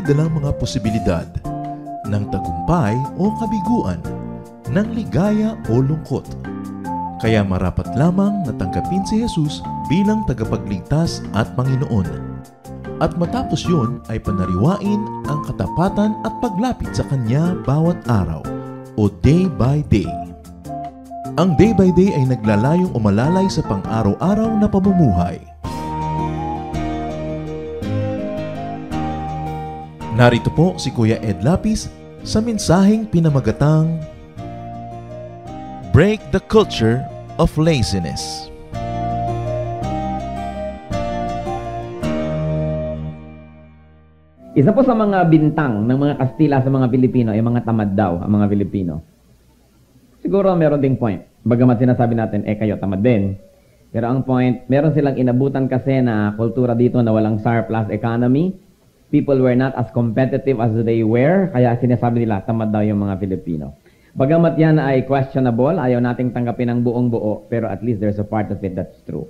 dalang mga posibilidad ng tagumpay o kabiguan, ng ligaya o lungkot. Kaya marapat lamang na tanggapin si Jesus bilang tagapagligtas at Panginoon. At matapos yun ay panariwain ang katapatan at paglapit sa Kanya bawat araw o day by day. Ang day by day ay naglalayong umalalay sa pang-araw-araw na pamumuhay. Narito po si Kuya Ed Lapis sa mensaheng pinamagatang Break the Culture of Laziness. Isa po sa mga bintang ng mga Kastila sa mga Pilipino ay mga tamad daw ang mga Pilipino. Siguro meron ding point. Bagamat sinasabi natin, kayo tamad din. Pero ang point, meron silang inabutan kasi na kultura dito na walang surplus economy. People were not as competitive as they were, kaya sinasabi nila, tamad daw yung mga Filipino. Bagamat yan ay questionable, ayaw nating tanggapin ang buong buo, pero at least there's a part of it that's true.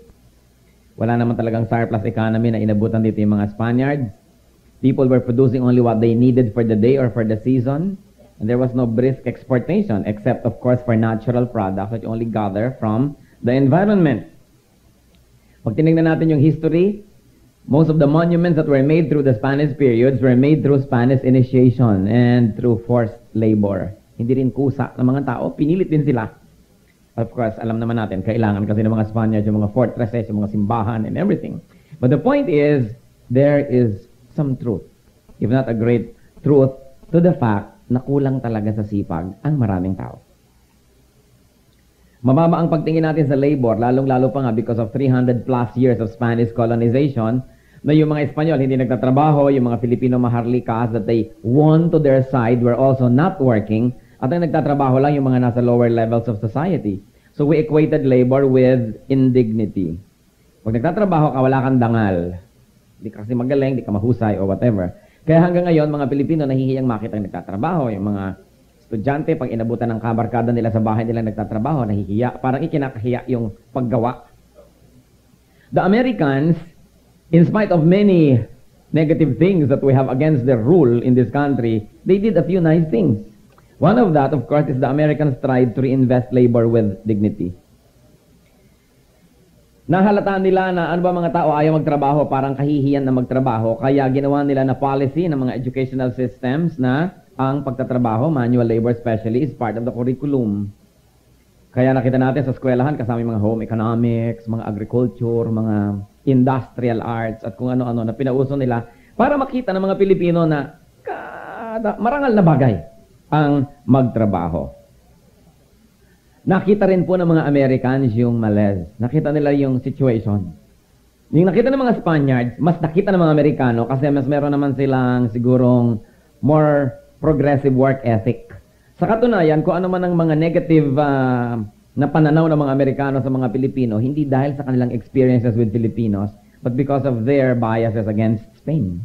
Wala naman talagang surplus economy na inabutan dito yung mga Spaniards. People were producing only what they needed for the day or for the season, and there was no brisk exportation, except of course for natural products that you only gather from the environment. Pag tinignan natin yung history, most of the monuments that were made through the Spanish periods were made through Spanish initiation and through forced labor. Hindi rin kusa ng mga tao, pinilit din sila. Of course, alam naman natin, kailangan kasi ng mga Spaniards, yung mga fortresses, yung mga simbahan, and everything. But the point is, there is some truth, if not a great truth, to the fact na kulang talaga sa sipag ang maraming tao. Mababa ang pagtingin natin sa labor, lalong-lalo pa nga because of 300 plus years of Spanish colonization, na yung mga Espanyol hindi nagtatrabaho, yung mga Filipino maharlikas that they won to their side were also not working, at ang nagtatrabaho lang yung mga nasa lower levels of society. So we equated labor with indignity. Pag nagtatrabaho ka, wala kang dangal. Hindi ka kasi magaling, hindi ka mahusay o whatever. Kaya hanggang ngayon, mga Pilipino nahihiyang makita ang nagtatrabaho. Yung mga estudyante, pag inabutan ng kabarkada nila sa bahay nila nagtatrabaho, nahihiya. Parang ikinakahiya yung paggawa. The Americans, in spite of many negative things that we have against their rule in this country, they did a few nice things. One of that, of course, is the Americans tried to reinvest labor with dignity. Nahalataan nila na ano ba mga tao ayaw magtrabaho, parang kahihiyan na magtrabaho, kaya ginawa nila na policy ng mga educational systems na ang pagtatrabaho, manual labor especially, is part of the curriculum. Kaya nakita natin sa eskwelahan kasama yung mga home economics, mga agriculture, mga industrial arts, at kung ano-ano na pinauso nila para makita ng mga Pilipino na marangal na bagay ang magtrabaho. Nakita rin po ng mga Americans yung malaise. Nakita nila yung situation. Yung nakita ng mga Spaniards, mas nakita ng mga Amerikano kasi mas meron naman silang sigurong more progressive work ethic. Sa katunayan, kung ano man ang mga negative na pananaw ng mga Amerikano sa mga Pilipino, hindi dahil sa kanilang experiences with Filipinos, but because of their biases against Spain.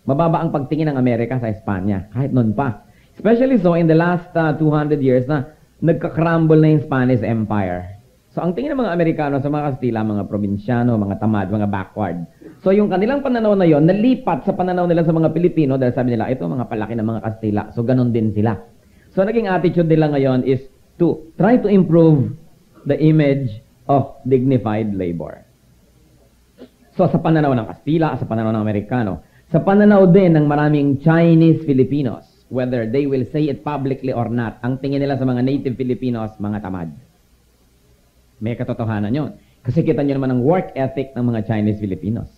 Mababa ang pagtingin ng Amerika sa Espanya, kahit noon pa. Especially so in the last 200 years na nagka-crumble na yung Spanish Empire. So ang tingin ng mga Amerikano sa mga Kastila, mga probinsyano, mga tamad, mga backward. So yung kanilang pananaw na yon nalipat sa pananaw nila sa mga Pilipino dahil sabi nila, ito mga palaki ng mga Kastila. So ganun din sila. So naging attitude nila ngayon is to try to improve the image of dignified labor. So sa pananaw ng Kastila, sa pananaw ng Amerikano, sa pananaw din ng maraming Chinese Filipinos, whether they will say it publicly or not, ang tingin nila sa mga native Filipinos, mga tamad. May katotohanan yun. Kasi kita nyo naman ang work ethic ng mga Chinese Filipinos.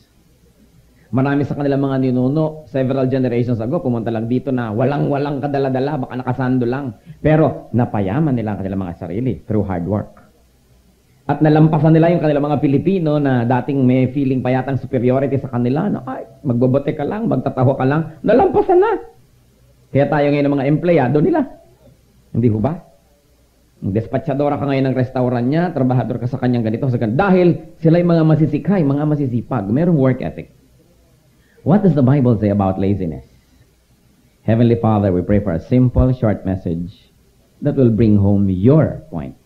Marami sa kanilang mga ninuno, several generations ago, pumunta lang dito na walang kadala-dala, baka nakasando lang. Pero napayaman nila ang kanilang mga sarili through hard work. At nalampasan nila yung kanilang mga Pilipino na dating may feeling pa yatang superiority sa kanila, na ay, magbobote ka lang, magtataho ka lang, nalampasan na. Kaya tayo ngayon ng mga empleyado nila. Hindi ho ba? Despatchadora ka ngayon ng restaurant niya, trabahador ka sa kanyang ganito, sa ganito. Dahil sila yung mga masisikay, mga masisipag, merong work ethic. What does the Bible say about laziness? Heavenly Father, we pray for a simple, short message that will bring home your point.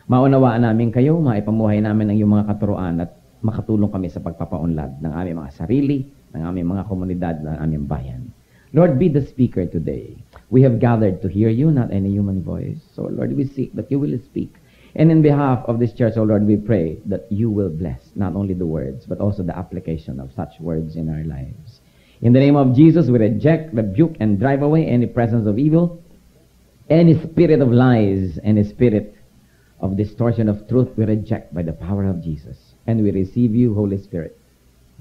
Maunawaan namin kayo, maipamuhay namin ang iyong mga katuruan at makatulong kami sa pagpapaunlad ng aming mga sarili, ng aming mga komunidad, ng aming bayan. Lord, be the speaker today. We have gathered to hear you, not any human voice. So, Lord, we seek that you will speak. And in behalf of this church, oh Lord, we pray that you will bless not only the words, but also the application of such words in our lives. In the name of Jesus, we reject, rebuke, and drive away any presence of evil, any spirit of lies, any spirit of distortion of truth we reject by the power of Jesus. And we receive you, Holy Spirit.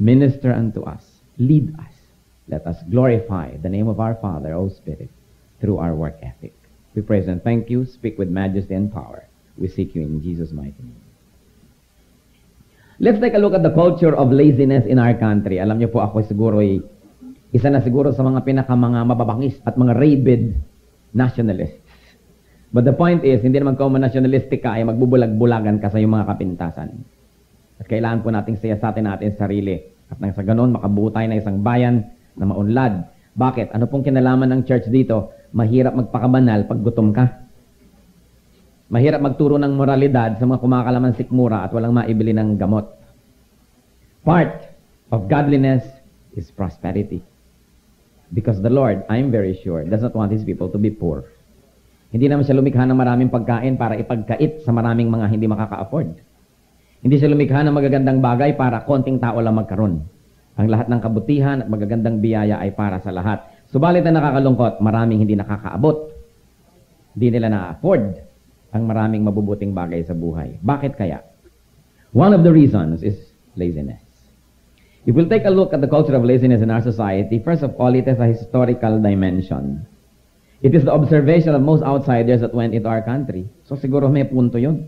Minister unto us. Lead us. Let us glorify the name of our Father, O Spirit, through our work ethic. We praise and thank you. Speak with majesty and power. We seek you in Jesus' mighty name. Let's take a look at the culture of laziness in our country. Alam niyo po, ako siguro isa na siguro sa mga mga mababangis at mga rabid nationalists. But the point is, hindi naman kung nationalistic ka ay magbubulag-bulagan ka sa iyong mga kapintasan. At kailangan po nating siyasatin natin sarili. At nang sa ganon, makabuo tayo na isang bayan na maunlad. Bakit? Ano pong kinalaman ng church dito? Mahirap magpakabanal pag gutom ka. Mahirap magturo ng moralidad sa mga kumakalaman sikmura at walang maibili ng gamot. Part of godliness is prosperity. Because the Lord, I'm very sure, does not want His people to be poor. Hindi naman siya lumikha ng maraming pagkain para ipagkait sa maraming mga hindi makaka-afford. Hindi siya lumikha ng magagandang bagay para konting tao lang magkaroon. Ang lahat ng kabutihan at magagandang biyaya ay para sa lahat. Subalit na nakakalungkot, maraming hindi nakakaabot. Hindi nila na-afford ang maraming mabubuting bagay sa buhay. Bakit kaya? One of the reasons is laziness. If we'll take a look at the culture of laziness in our society, first of all, it has a historical dimension. It is the observation of most outsiders that went into our country. So siguro may punto yun.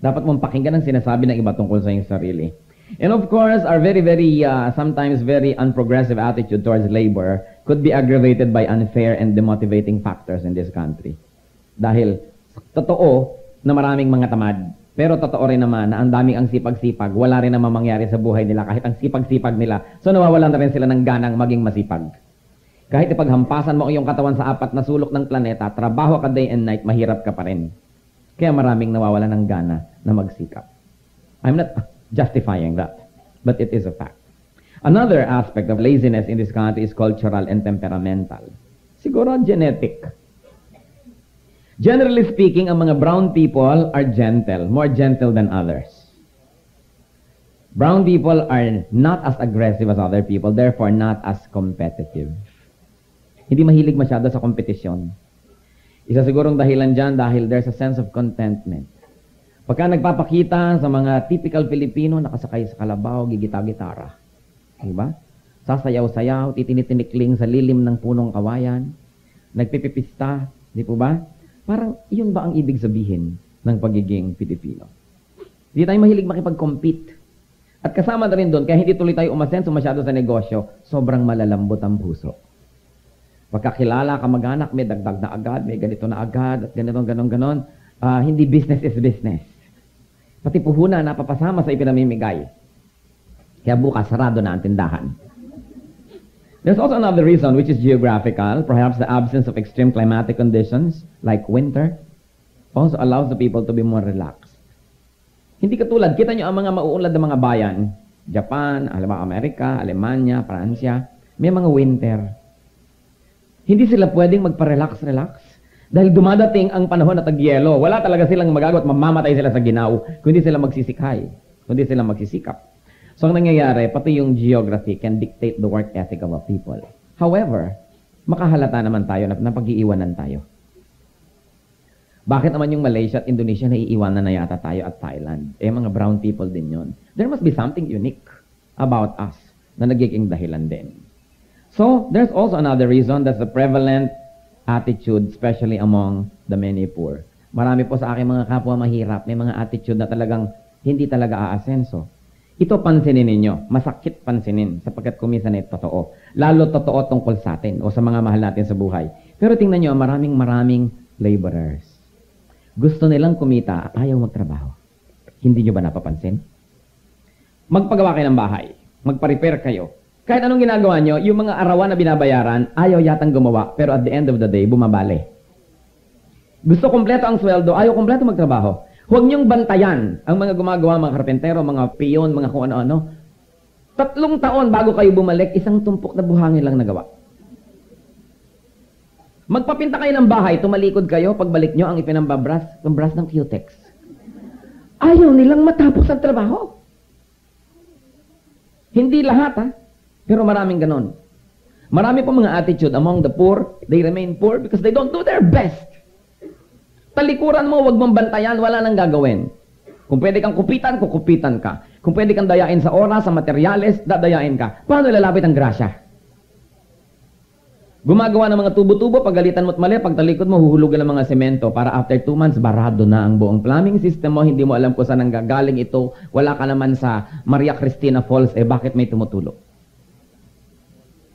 Dapat mong pakinggan ang sinasabi ng iba tungkol sa iyong sarili. And of course, our sometimes very unprogressive attitude towards labor could be aggravated by unfair and demotivating factors in this country. Dahil totoo na maraming mga tamad, pero totoo rin naman na ang daming ang sipag-sipag, wala rin naman mangyari sa buhay nila kahit ang sipag-sipag nila. So nawawalan na rin sila ng ganang maging masipag. Kahit ipaghampasan mo ang iyong katawan sa 4 na sulok ng planeta, trabaho ka day and night, mahirap ka pa rin. Kaya maraming nawawalan ng gana na magsikap. I'm not justifying that, but it is a fact. Another aspect of laziness in this country is cultural and temperamental. Siguro genetic. Generally speaking, ang mga brown people are gentle, more gentle than others. Brown people are not as aggressive as other people, therefore not as competitive. Hindi mahilig masyado sa kompetisyon. Isa sigurong dahilan dyan dahil there's a sense of contentment. Pagka nagpapakita sa mga typical Filipino, nakasakay sa kalabaw, gigita-gitara. Diba? Sasayaw-sayaw, titinitinikling sa lilim ng punong kawayan, nagpipipista, di po ba? Parang iyon ba ang ibig sabihin ng pagiging Pilipino? Hindi tayo mahilig makipag-compete. At kasama na rin doon, kaya hindi tuloy tayo umasenso masyado sa negosyo, sobrang malalambot ang puso. Pagkakilala ka mag-anak, may dagdag na agad, may ganito na agad, at ganito, ganon. Hindi business is business. Pati puhunan, napapasama sa ipinamimigay. Kaya bukas, sarado na ang tindahan. There's also another reason, which is geographical. Perhaps the absence of extreme climatic conditions, like winter, also allows the people to be more relaxed. Hindi katulad, kita nyo ang mga mauunlad na mga bayan, Japan, Amerika, Alemanya, Pransya, may mga winter. Hindi sila pwedeng magpa-relax-relax. Dahil dumadating ang panahon na tag-yelo. Wala talaga silang magagawa at mamamatay sila sa ginaw kundi sila magsisikhay, kundi sila magsisikap. So ang nangyayari, pati yung geography can dictate the work ethic of a people. However, makahalata naman tayo na napag-iiwanan tayo. Bakit naman yung Malaysia at Indonesia naiiwanan na yata tayo at Thailand? Mga brown people din yon. There must be something unique about us na nagiging dahilan din. So, there's also another reason, that's the prevalent attitude, especially among the many poor. Marami po sa aking mga kapwa mahirap, may mga attitude na talagang hindi talaga aasenso. Ito pansinin ninyo, masakit pansinin, sapagkat kuminsan ay totoo. Lalo totoo tungkol sa atin o sa mga mahal natin sa buhay. Pero tingnan nyo, maraming laborers. Gusto nilang kumita at ayaw magtrabaho. Hindi nyo ba napapansin? Magpagawa kayo ng bahay, magpa-repair kayo. Kahit anong ginagawa nyo, yung mga arawan na binabayaran, ayaw yatang gumawa, pero at the end of the day, bumabali. Gusto kompleto ang sweldo, ayaw kompleto magtrabaho. Huwag niyong bantayan ang mga gumagawa, mga karpentero, mga piyon, mga kung ano-ano. 3 taon bago kayo bumalik, isang tumpok na buhangin lang nagawa. Magpapinta kayo ng bahay, tumalikod kayo, pagbalik nyo, ang ipinambabras ng Cutex. Ayaw nilang matapos ang trabaho. Hindi lahat, ha? Pero maraming ganon. Marami po mga attitude among the poor, they remain poor because they don't do their best. Talikuran mo, wag mong bantayan, wala nang gagawin. Kung pwede kang kupitan, kukupitan ka. Kung pwede kang dayain sa oras, sa materyales, dadayain ka. Paano lalapit ang grasya? Gumagawa ng mga tubo-tubo, pagalitan mo't mali, pagtalikod mo, huhulugan ng mga semento para after 2 months, barado na ang buong plumbing system mo, hindi mo alam kung saan ang gagaling ito, wala ka naman sa Maria Cristina Falls, bakit may tumutulog?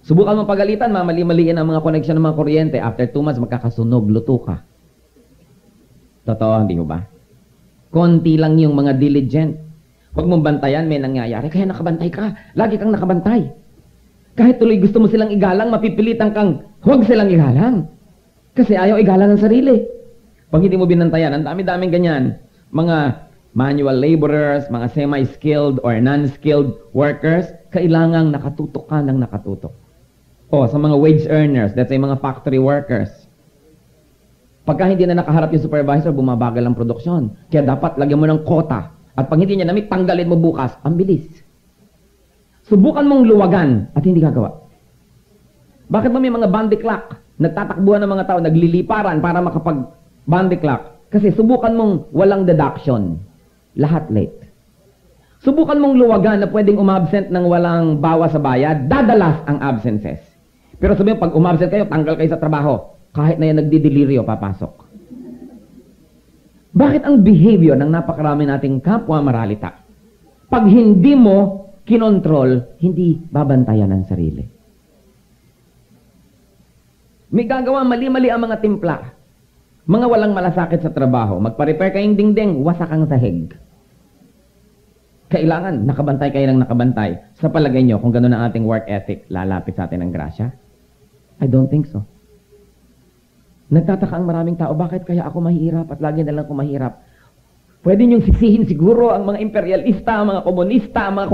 Subukan mo pagalitan, mamali-maliin ang mga koneksyon ng mga kuryente, after 2 months, magkakasunog, luto ka. Totoo, hindi mo ba? Konti lang yung mga diligent. Huwag mong bantayan, may nangyayari. Kaya nakabantay ka. Lagi kang nakabantay. Kahit tuloy gusto mo silang igalang, mapipilitan kang huwag silang igalang. Kasi ayaw igalang ang sarili. Pag hindi mo binantayan, ang dami-daming ganyan. Mga manual laborers, mga semi-skilled or non-skilled workers, kailangang nakatutok ka ng nakatutok. O, sa mga wage earners, let's say mga factory workers, pagka hindi na nakaharap yung supervisor, bumabagal ang produksyon. Kaya dapat lagyan mo ng quota. At pag hindi niya namit, tanggalin mo bukas. Ang bilis. Subukan mong luwagan at hindi gagawa. Bakit ba may mga bandy clock? Nagtatakbuhan ng mga tao, nagliliparan para makapag-bandy clock. Kasi subukan mong walang deduction. Lahat late. Subukan mong luwagan na pwedeng umabsent ng walang bawas sa bayad. Dadalas ang absences. Pero sabihin, pag umabsent kayo, tanggal kayo sa trabaho. Kahit na yan nagdidelirio, papasok. Bakit ang behavior ng napakarami nating kapwa maralita? Pag hindi mo kinontrol, hindi babantayan ang sarili. May gagawa mali-mali ang mga timpla. Mga walang malasakit sa trabaho. Magpa-repair kayong dingding, wasak ang sahig. Kailangan, nakabantay kayo ng nakabantay. Sa palagay nyo, kung gano'n ang ating work ethic, lalapit sa atin ang grasya? I don't think so. Nagtataka ang maraming tao, bakit kaya ako mahirap at lagi na lang ako mahirap? Pwede niyong sisihin siguro ang mga imperialista, ang mga komunista, ang mga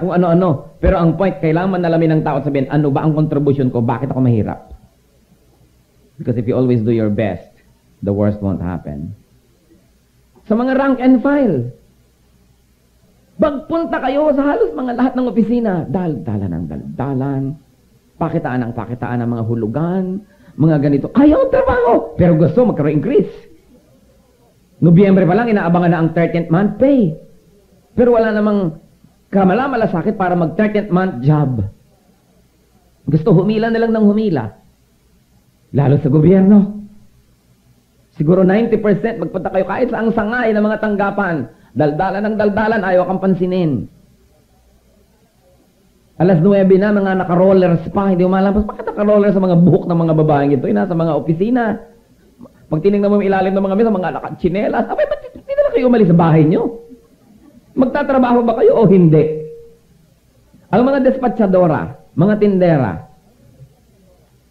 kung ano-ano. Pero ang point, kailangan manalamin ng tao at sabihin, ano ba ang contribution ko? Bakit ako mahirap? Because if you always do your best, the worst won't happen. Sa mga rank and file, magpunta kayo sa halos mga lahat ng opisina. Daldalan, pakitaan ng mga hulugan, mga ganito. Ayaw ang trabaho, pero gusto magkaroon increase. Nobyembre pa lang, inaabangan na ang 13th month pay. Pero wala namang malasakit para mag 13th month job. Gusto humila na lang ng humila. Lalo sa gobyerno. Siguro 90% magpunta kayo kahit sa ang sangay ng mga tanggapan. Daldalan, ayaw kang pansinin. Alas 9 na, mga naka-rollers pa, hindi umalampas. Bakit naka-rollers sa mga buhok ng mga babaeng ito? Nasa mga opisina. Pag tinignan mo ilalim ng mga mesa, mga naka-chinelas. Abay, ba't hindi na kayo umalis sa bahay nyo? Magtatrabaho ba kayo o hindi? Ang mga despatchadora, mga tindera,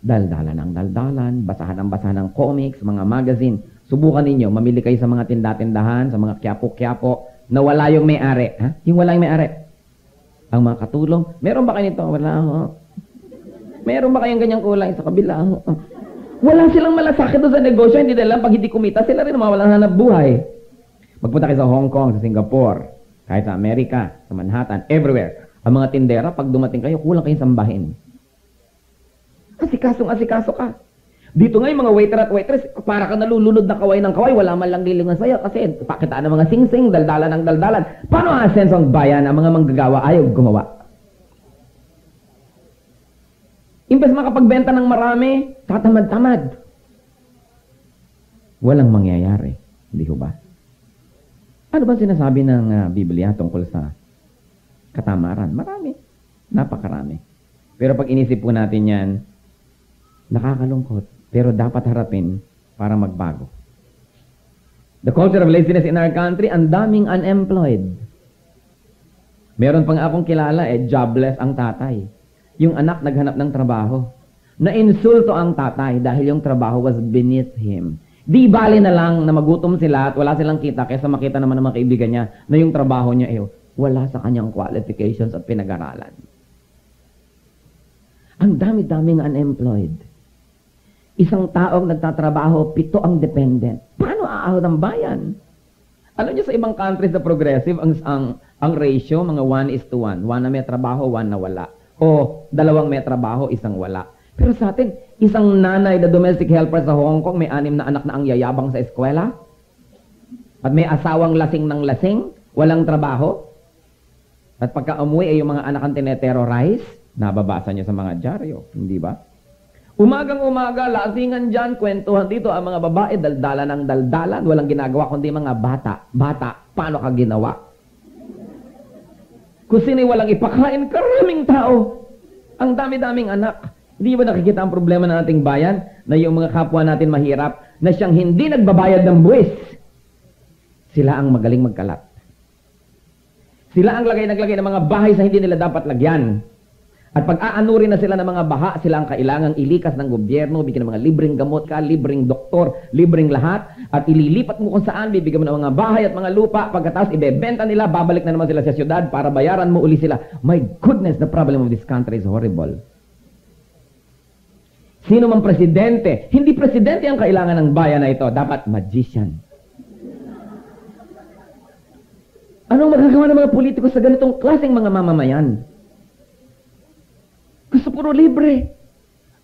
daldalan, basahan ng comics, mga magazine. Subukan ninyo, mamili kayo sa mga tinda-tindahan, sa mga kiyapo-kiyapo, na wala yung may-ari. Ha? Yung wala yung may-ari. Ang mga katulong, meron ba kayo nito? Wala ho. Meron ba kayong ganyang kulay sa kabila? Wala silang malasakit doon sa negosyo, hindi nila pag hindi kumita, sila rin mawalang hanap buhay. Magpunta kayo sa Hong Kong, sa Singapore, kahit sa Amerika, sa Manhattan, everywhere. Ang mga tindera, pag dumating kayo, kulang kayong sambahin. Asikaso ka. Dito nga yung mga waiter at waitress, para ka nalulunod na kaway ng kaway, wala man lang lilingan sa'yo kasi pakitaan ng mga sing-sing, daldalan. Paano asenso ang bayan ang mga manggagawa ayaw gumawa? Imbes makapagbenta ng marami, tatamad-tamad. Walang mangyayari. Hindi ko ba? Ano ba sinasabi ng Biblia tungkol sa katamaran? Marami. Napakarami. Pero pag inisip po natin yan, nakakalungkot. Pero dapat harapin para magbago. The culture of laziness in our country, ang daming unemployed. Meron pang akong kilala, jobless ang tatay. Yung anak naghanap ng trabaho. Na-insulto ang tatay dahil yung trabaho was beneath him. Di bali na lang na magutom sila at wala silang kita kaysa makita naman ng mga kaibigan niya na yung trabaho niya wala sa kanyang qualifications at pinag-aralan. Ang dami-daming unemployed. Isang taong nagtatrabaho, 7 ang dependent. Paano aahon ang bayan? Alam niyo sa ibang countries na progressive, ang ratio, mga 1:1. 1 na may trabaho, 1 na wala. O 2 may trabaho, 1 wala. Pero sa atin, isang nanay na domestic helper sa Hong Kong, may 6 na anak na ang yayabang sa eskwela, at may asawang lasing ng lasing, walang trabaho, at pagka umuwi ay yung mga anak ang tineterrorize, nababasa niyo sa mga dyaryo, hindi ba? Umagang-umaga, lasingan dyan, kwentuhan dito, ang mga babae, daldalan ng daldalan, walang ginagawa kundi mga bata. Bata, paano ka ginawa? Kung sino'y walang ipakain, karaming tao. Ang dami-daming anak. Hindi ba nakikita ang problema ng ating bayan? Na yung mga kapwa natin mahirap, na siyang hindi nagbabayad ng buwis. Sila ang magaling magkalat. Sila ang naglagay ng mga bahay sa hindi nila dapat lagyan. At pag aanurin na sila ng mga baha, sila ang kailangang ilikas ng gobyerno, bigyan ng mga libreng gamot ka, libreng doktor, libreng lahat, at ililipat mo kung saan, bibigyan mo ng mga bahay at mga lupa, pagkatapos ibebenta nila, babalik na naman sila sa syudad para bayaran mo uli sila. My goodness, the problem of this country is horrible. Sino mang presidente, hindi presidente ang kailangan ng bayan na ito, dapat magician. Anong magagawa ng mga politiko sa ganitong klaseng mga mamamayan? Gusto puro libre.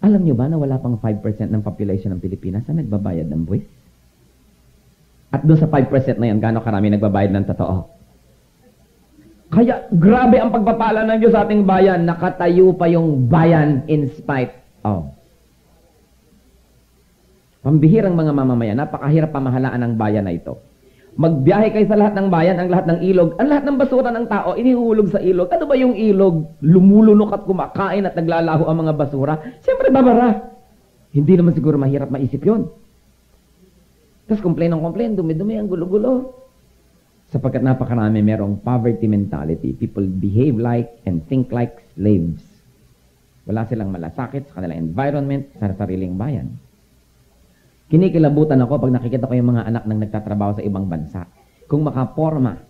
Alam nyo ba na wala pang 5% ng population ng Pilipinas na nagbabayad ng buwis? At doon sa 5% na yan, gaano karami nagbabayad ng totoo? Kaya grabe ang pagpapala ng Diyos sa ating bayan. Nakatayo pa yung bayan in spite of. Pambihirang mga mamamayan, napakahirap pamahalaan ng bayan na ito. Magbiyahe kayo sa lahat ng bayan, ang lahat ng ilog, ang lahat ng basura ng tao, inihulog sa ilog. Ano ba yung ilog? Lumulunok at kumakain at naglalaho ang mga basura. Siyempre, babara. Hindi naman siguro mahirap maisip yun. Tapos complain, dumi-dumi ang gulo-gulo. Sapagkat napakarami merong poverty mentality. People behave like and think like slaves. Wala silang malasakit sa kanilang environment, sa sariling bayan. Kinikilabutan ako pag nakikita ko yung mga anak nang nagtatrabaho sa ibang bansa. Kung makaporma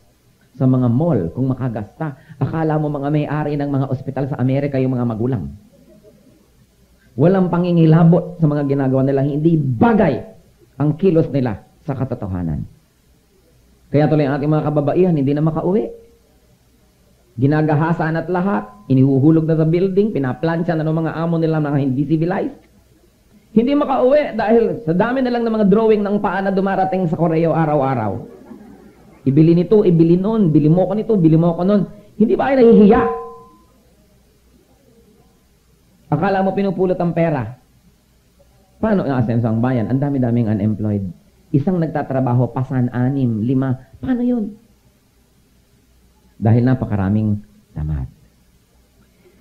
sa mga mall, kung makagasta, akala mo mga may-ari ng mga ospital sa Amerika yung mga magulang. Walang pangingilabot sa mga ginagawa nila, hindi bagay ang kilos nila sa katotohanan. Kaya tuloy ang ating mga kababaihan, hindi na makauwi. Ginagahasan at lahat, inihuhulog na sa building, pinaplansya na ng mga amo nila mga hindi civilized. Hindi makauwi dahil sa dami na lang ng mga drawing ng paa na dumarating sa Koreo araw-araw. Ibili nito, ibili nun, bili mo ko nito, bili mo ko nun. Hindi ba ay nahihiya? Akala mo pinupulot ang pera. Paano ang asenso ang bayan? Ang dami-daming unemployed. Isang nagtatrabaho, pasan, 6, 5. Paano yun? Dahil napakaraming tamad.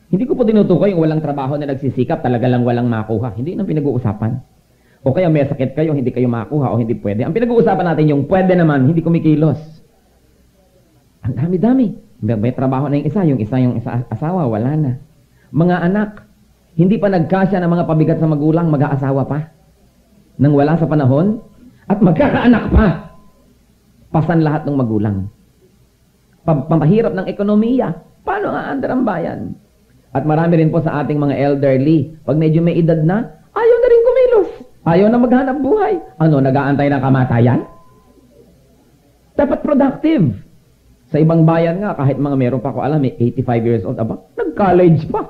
Hindi ko po tinutukoy yung walang trabaho na nagsisikap, talaga lang walang makuha. Hindi nang pinag-uusapan. O kaya may sakit kayo, hindi kayo makuha o hindi pwede. Ang pinag-uusapan natin yung pwede naman, hindi kumikilos. Ang dami-dami. May trabaho na yung isa asawa, wala na. Mga anak, hindi pa nagkasya ng mga pabigat sa magulang, mag-aasawa pa. Nang wala sa panahon, at magkakaanak pa. Pasan lahat ng magulang. Pampahirap ng ekonomiya. Paano aandar ang bayan? At marami rin po sa ating mga elderly, pag medyo may edad na, ayaw na rin kumilos. Ayaw na maghanap buhay. Ano, nag-aantay ng kamatayan? Dapat productive. Sa ibang bayan nga, kahit mga meron pa ako alam, may 85 years old, nag-college pa.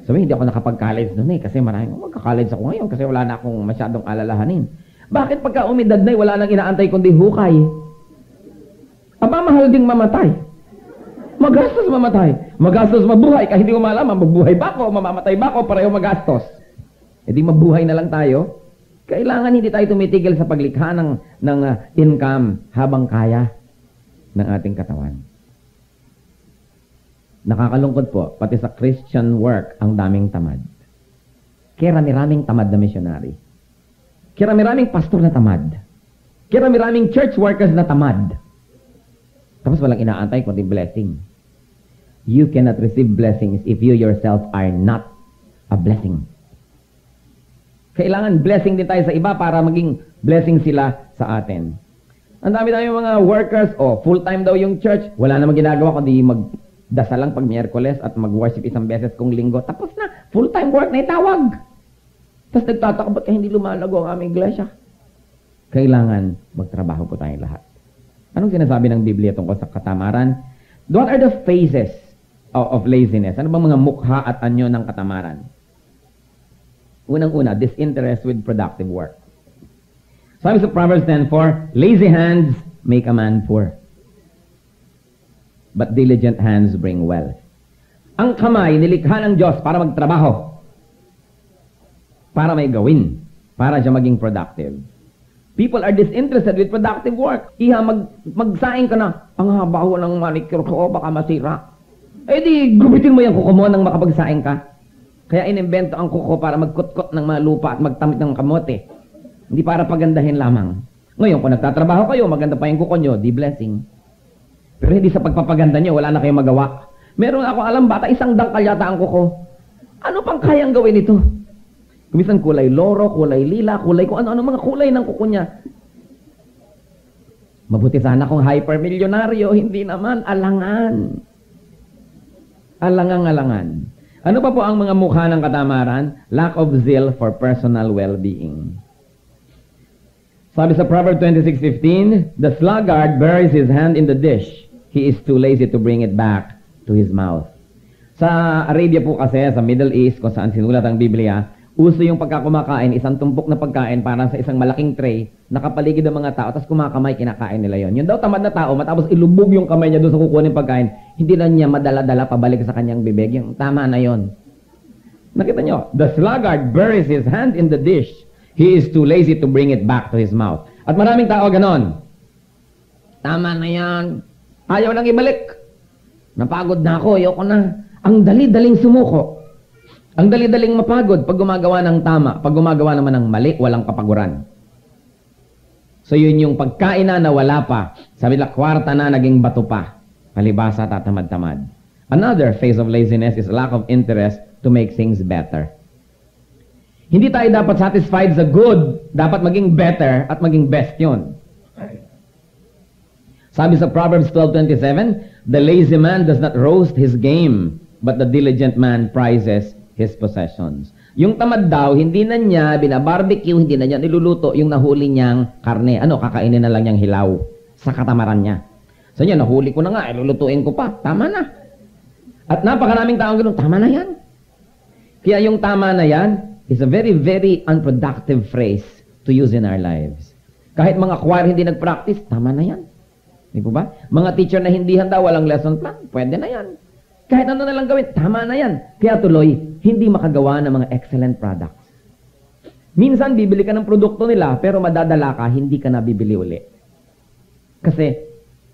Sabi, hindi ako nakapag-college noon kasi maraming, magka-college ako ngayon kasi wala na akong masyadong alalahanin. Bakit pagka umidad na, wala nang inaantay kundi hukay? Mahal ding mamatay. Magastos mamatay. Magastos mabuhay. Kahit hindi mo malaman, magbuhay ba ako, mamamatay ba ako, pareho magastos. E di mabuhay na lang tayo. Kailangan hindi tayo tumitigil sa paglikha ng income habang kaya ng ating katawan. Nakakalungkot po, pati sa Christian work, ang daming tamad. Kaya rami-raming tamad na missionary. Kaya rami-raming pastor na tamad. Kaya rami-raming church workers na tamad. Tapos walang inaantay kundi blessing. You cannot receive blessings if you yourself are not a blessing. Kailangan blessing din tayo sa iba para maging blessing sila sa atin. Ang dami-dami mga workers, full-time daw yung church. Wala namang ginagawa kundi magdasal lang pag Miyerkules at mag-worship isang beses kung linggo. Tapos na, full-time work na itawag. Tapos nagtataka, ba't hindi lumalago ang aming iglesia? Kailangan magtrabaho po tayong lahat. Anong sinasabi ng Biblia tungkol sa katamaran? What are the phases of laziness? Ano bang mga mukha at anyo ng katamaran? Unang-una, disinterest with productive work. Sabi sa Proverbs 10:4, lazy hands make a man poor, but diligent hands bring wealth. Ang kamay, nilikha ng Diyos para magtrabaho, para may gawin, para siya maging productive. People are disinterested with productive work. Magsaing ka na, ang haba ko ng manicure ko, baka masira. Di, gubitin mo yung kuko mo nang makapagsaing ka. Kaya inimbento ang kuko para magkutkot ng mga lupa at magtamit ng kamote. Hindi para pagandahin lamang. Ngayon, kung nagtatrabaho kayo, maganda pa yung kuko nyo, di blessing. Pero hindi sa pagpapaganda nyo, wala na kayong magawa. Meron ako alam, bata, isang dangkal yata ang kuko. Ano pang kayang gawin ito? Kumisan kulay loro, kulay lila, kulay kung ano-ano mga kulay ng kuko niya. Mabuti sana kung hyper-milyonaryo, hindi naman, alangan. Alangang-alangan. Ano pa po ang mga mukha ng katamaran? Lack of zeal for personal well-being. Sabi sa Proverbs 26:15, the sluggard buries his hand in the dish. He is too lazy to bring it back to his mouth. Sa Arabia po kasi, sa Middle East, kung saan sinulat ang Biblia, uso yung pagkakumakain, isang tumpok na pagkain para sa isang malaking tray, nakapaligid ang mga tao, tapos kumakamay, kinakain nila yon. Yun daw tamad na tao, matapos ilubog yung kamay niya doon sa kukunin pagkain, hindi na niya madala-dala pabalik sa kanyang bibig. Yung tama na yon. Nakita nyo? The sluggard buries his hand in the dish. He is too lazy to bring it back to his mouth. At maraming tao ganon. Tama na yan. Ayaw lang ibalik. Napagod na ako, ayoko na. Ang dali-daling sumuko. Ang dali-daling mapagod pag gumagawa ng tama. Pag gumagawa naman ng mali, walang kapaguran. So yun yung pagkain na wala pa. Sabi nila, kwarta na naging bato pa. Palibasa, tatamad-tamad. Another phase of laziness is lack of interest to make things better. Hindi tayo dapat satisfied sa good. Dapat maging better at maging best yun. Sabi sa Proverbs 12:27, the lazy man does not roast his game, but the diligent man prizes his possessions. Yung tamad daw, hindi na niya binabarbecue, hindi na niya niluluto yung nahuli niyang karne. Kakainin na lang niyang hilaw sa katamaran niya. So niya, nahuli ko na nga, lulutuin ko pa. Tama na. At napakaraming taong ganoon, tama na yan. Kaya yung tama na yan is a very, very unproductive phrase to use in our lives. Kahit mga choir hindi nag-practice, tama na yan. Di po ba? Mga teacher na hindi handa, walang lesson plan, pwede na yan. Kahit ano na lang gawin, tama na yan. Kaya tuloy, hindi makagawa ng mga excellent products. Minsan, bibili ka ng produkto nila, pero madadala ka, hindi ka na bibili uli. Kasi,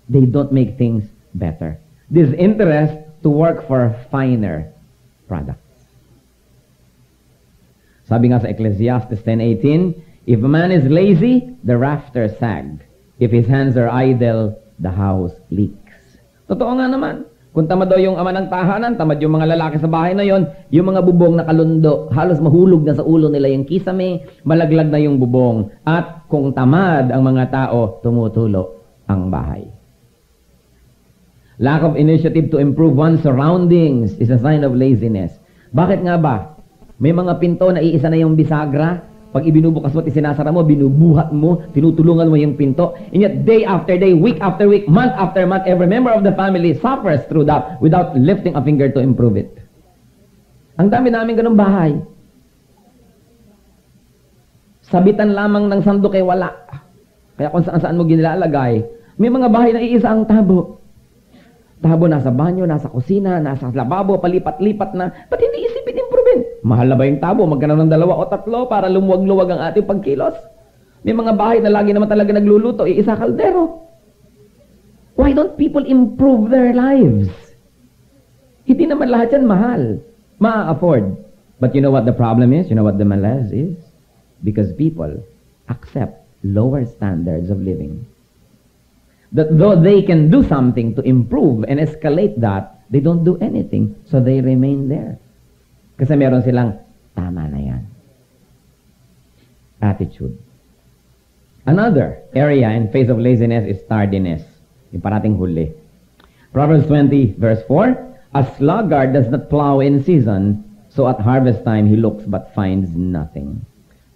they don't make things better. This interest to work for finer products. Sabi nga sa Ecclesiastes 10:18, if a man is lazy, the rafters sag. If his hands are idle, the house leaks. Totoo nga naman. Kung tamad daw yung ama ng tahanan, tamad yung mga lalaki sa bahay na yon, yung mga bubong na kalundo, halos mahulog na sa ulo nila yung kisame, malaglag na yung bubong. At kung tamad ang mga tao, tumutulo ang bahay. Lack of initiative to improve one's surroundings is a sign of laziness. Bakit nga ba? May mga pinto na iisa na yung bisagra. Pag ibinubukas mo at isinasara mo, binubuhat mo, tinutulungan mo yung pinto. And yet, day after day, week after week, month after month, every member of the family suffers through that without lifting a finger to improve it. Ang dami namin ganung bahay. Sabitan lamang ng sandok ay wala. Kaya kung saan-saan mo ginilalagay, may mga bahay na iisa ang tabo. Tabo nasa banyo, nasa kusina, nasa lababo, palipat-lipat na. Ba't hindi isipin improvein? Mahal na ba yung tabo? Magkano ng 2 o 3 para lumuwag-luwag ang ating pagkilos? May mga bahay na lagi naman talaga nagluluto, iisa kaldero. Why don't people improve their lives? Hindi naman lahat yan mahal. Ma-afford. But you know what the problem is? You know what the malaise is? Because people accept lower standards of living. That though they can do something to improve and escalate that, they don't do anything, so they remain there. Kasi meron silang, tama na yan. Attitude. Another area in face of laziness is tardiness. Yung parating huli. Proverbs 20 verse 4, a sluggard does not plow in season, so at harvest time he looks but finds nothing.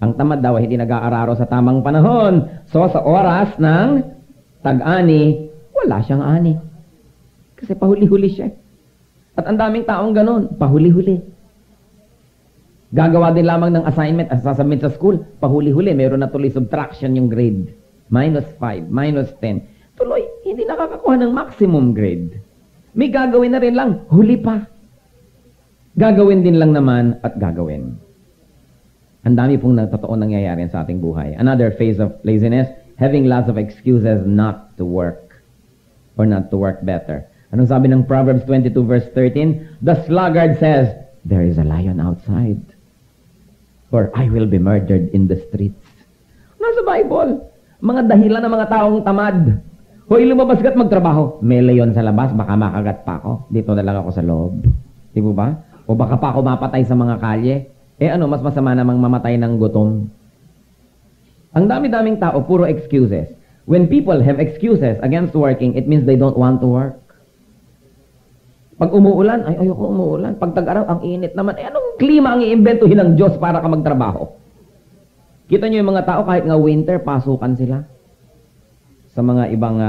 Ang tamad daw ay hindi nag-aararo sa tamang panahon. So sa oras ng tag-ani, wala siyang ani. Kasi pahuli-huli siya. At ang daming taong ganun, pahuli-huli. Gagawa din lamang ng assignment at sasubmit sa school, pahuli-huli. Meron na tuloy subtraction yung grade. -5, -10. Tuloy, hindi nakakakuha ng maximum grade. May gagawin na rin lang, huli pa. Gagawin din lang naman at gagawin. Ang dami pong totoo nangyayari sa ating buhay. Another phase of laziness, having lots of excuses not to work or not to work better. Anong sabi ng Proverbs 22 verse 13? The sluggard says, there is a lion outside. Or, I will be murdered in the streets. Nasa Bible. Mga dahilan ng mga taong tamad. Hoy, lumabas ka't magtrabaho. May leon sa labas, baka makagat pa ako. Dito na lang ako sa loob. Di ba ba? O baka pa ako mapatay sa mga kalye. Mas masama namang mamatay ng gutom. Ang dami-daming tao, puro excuses. When people have excuses against working, it means they don't want to work. Pag umuulan, ay ayoko umuulan. Pag tag-araw, ang init naman. Anong klima ang iimbentuhin ng Diyos para ka magtrabaho? Kita nyo yung mga tao, kahit nga winter, pasukan sila. Sa mga ibang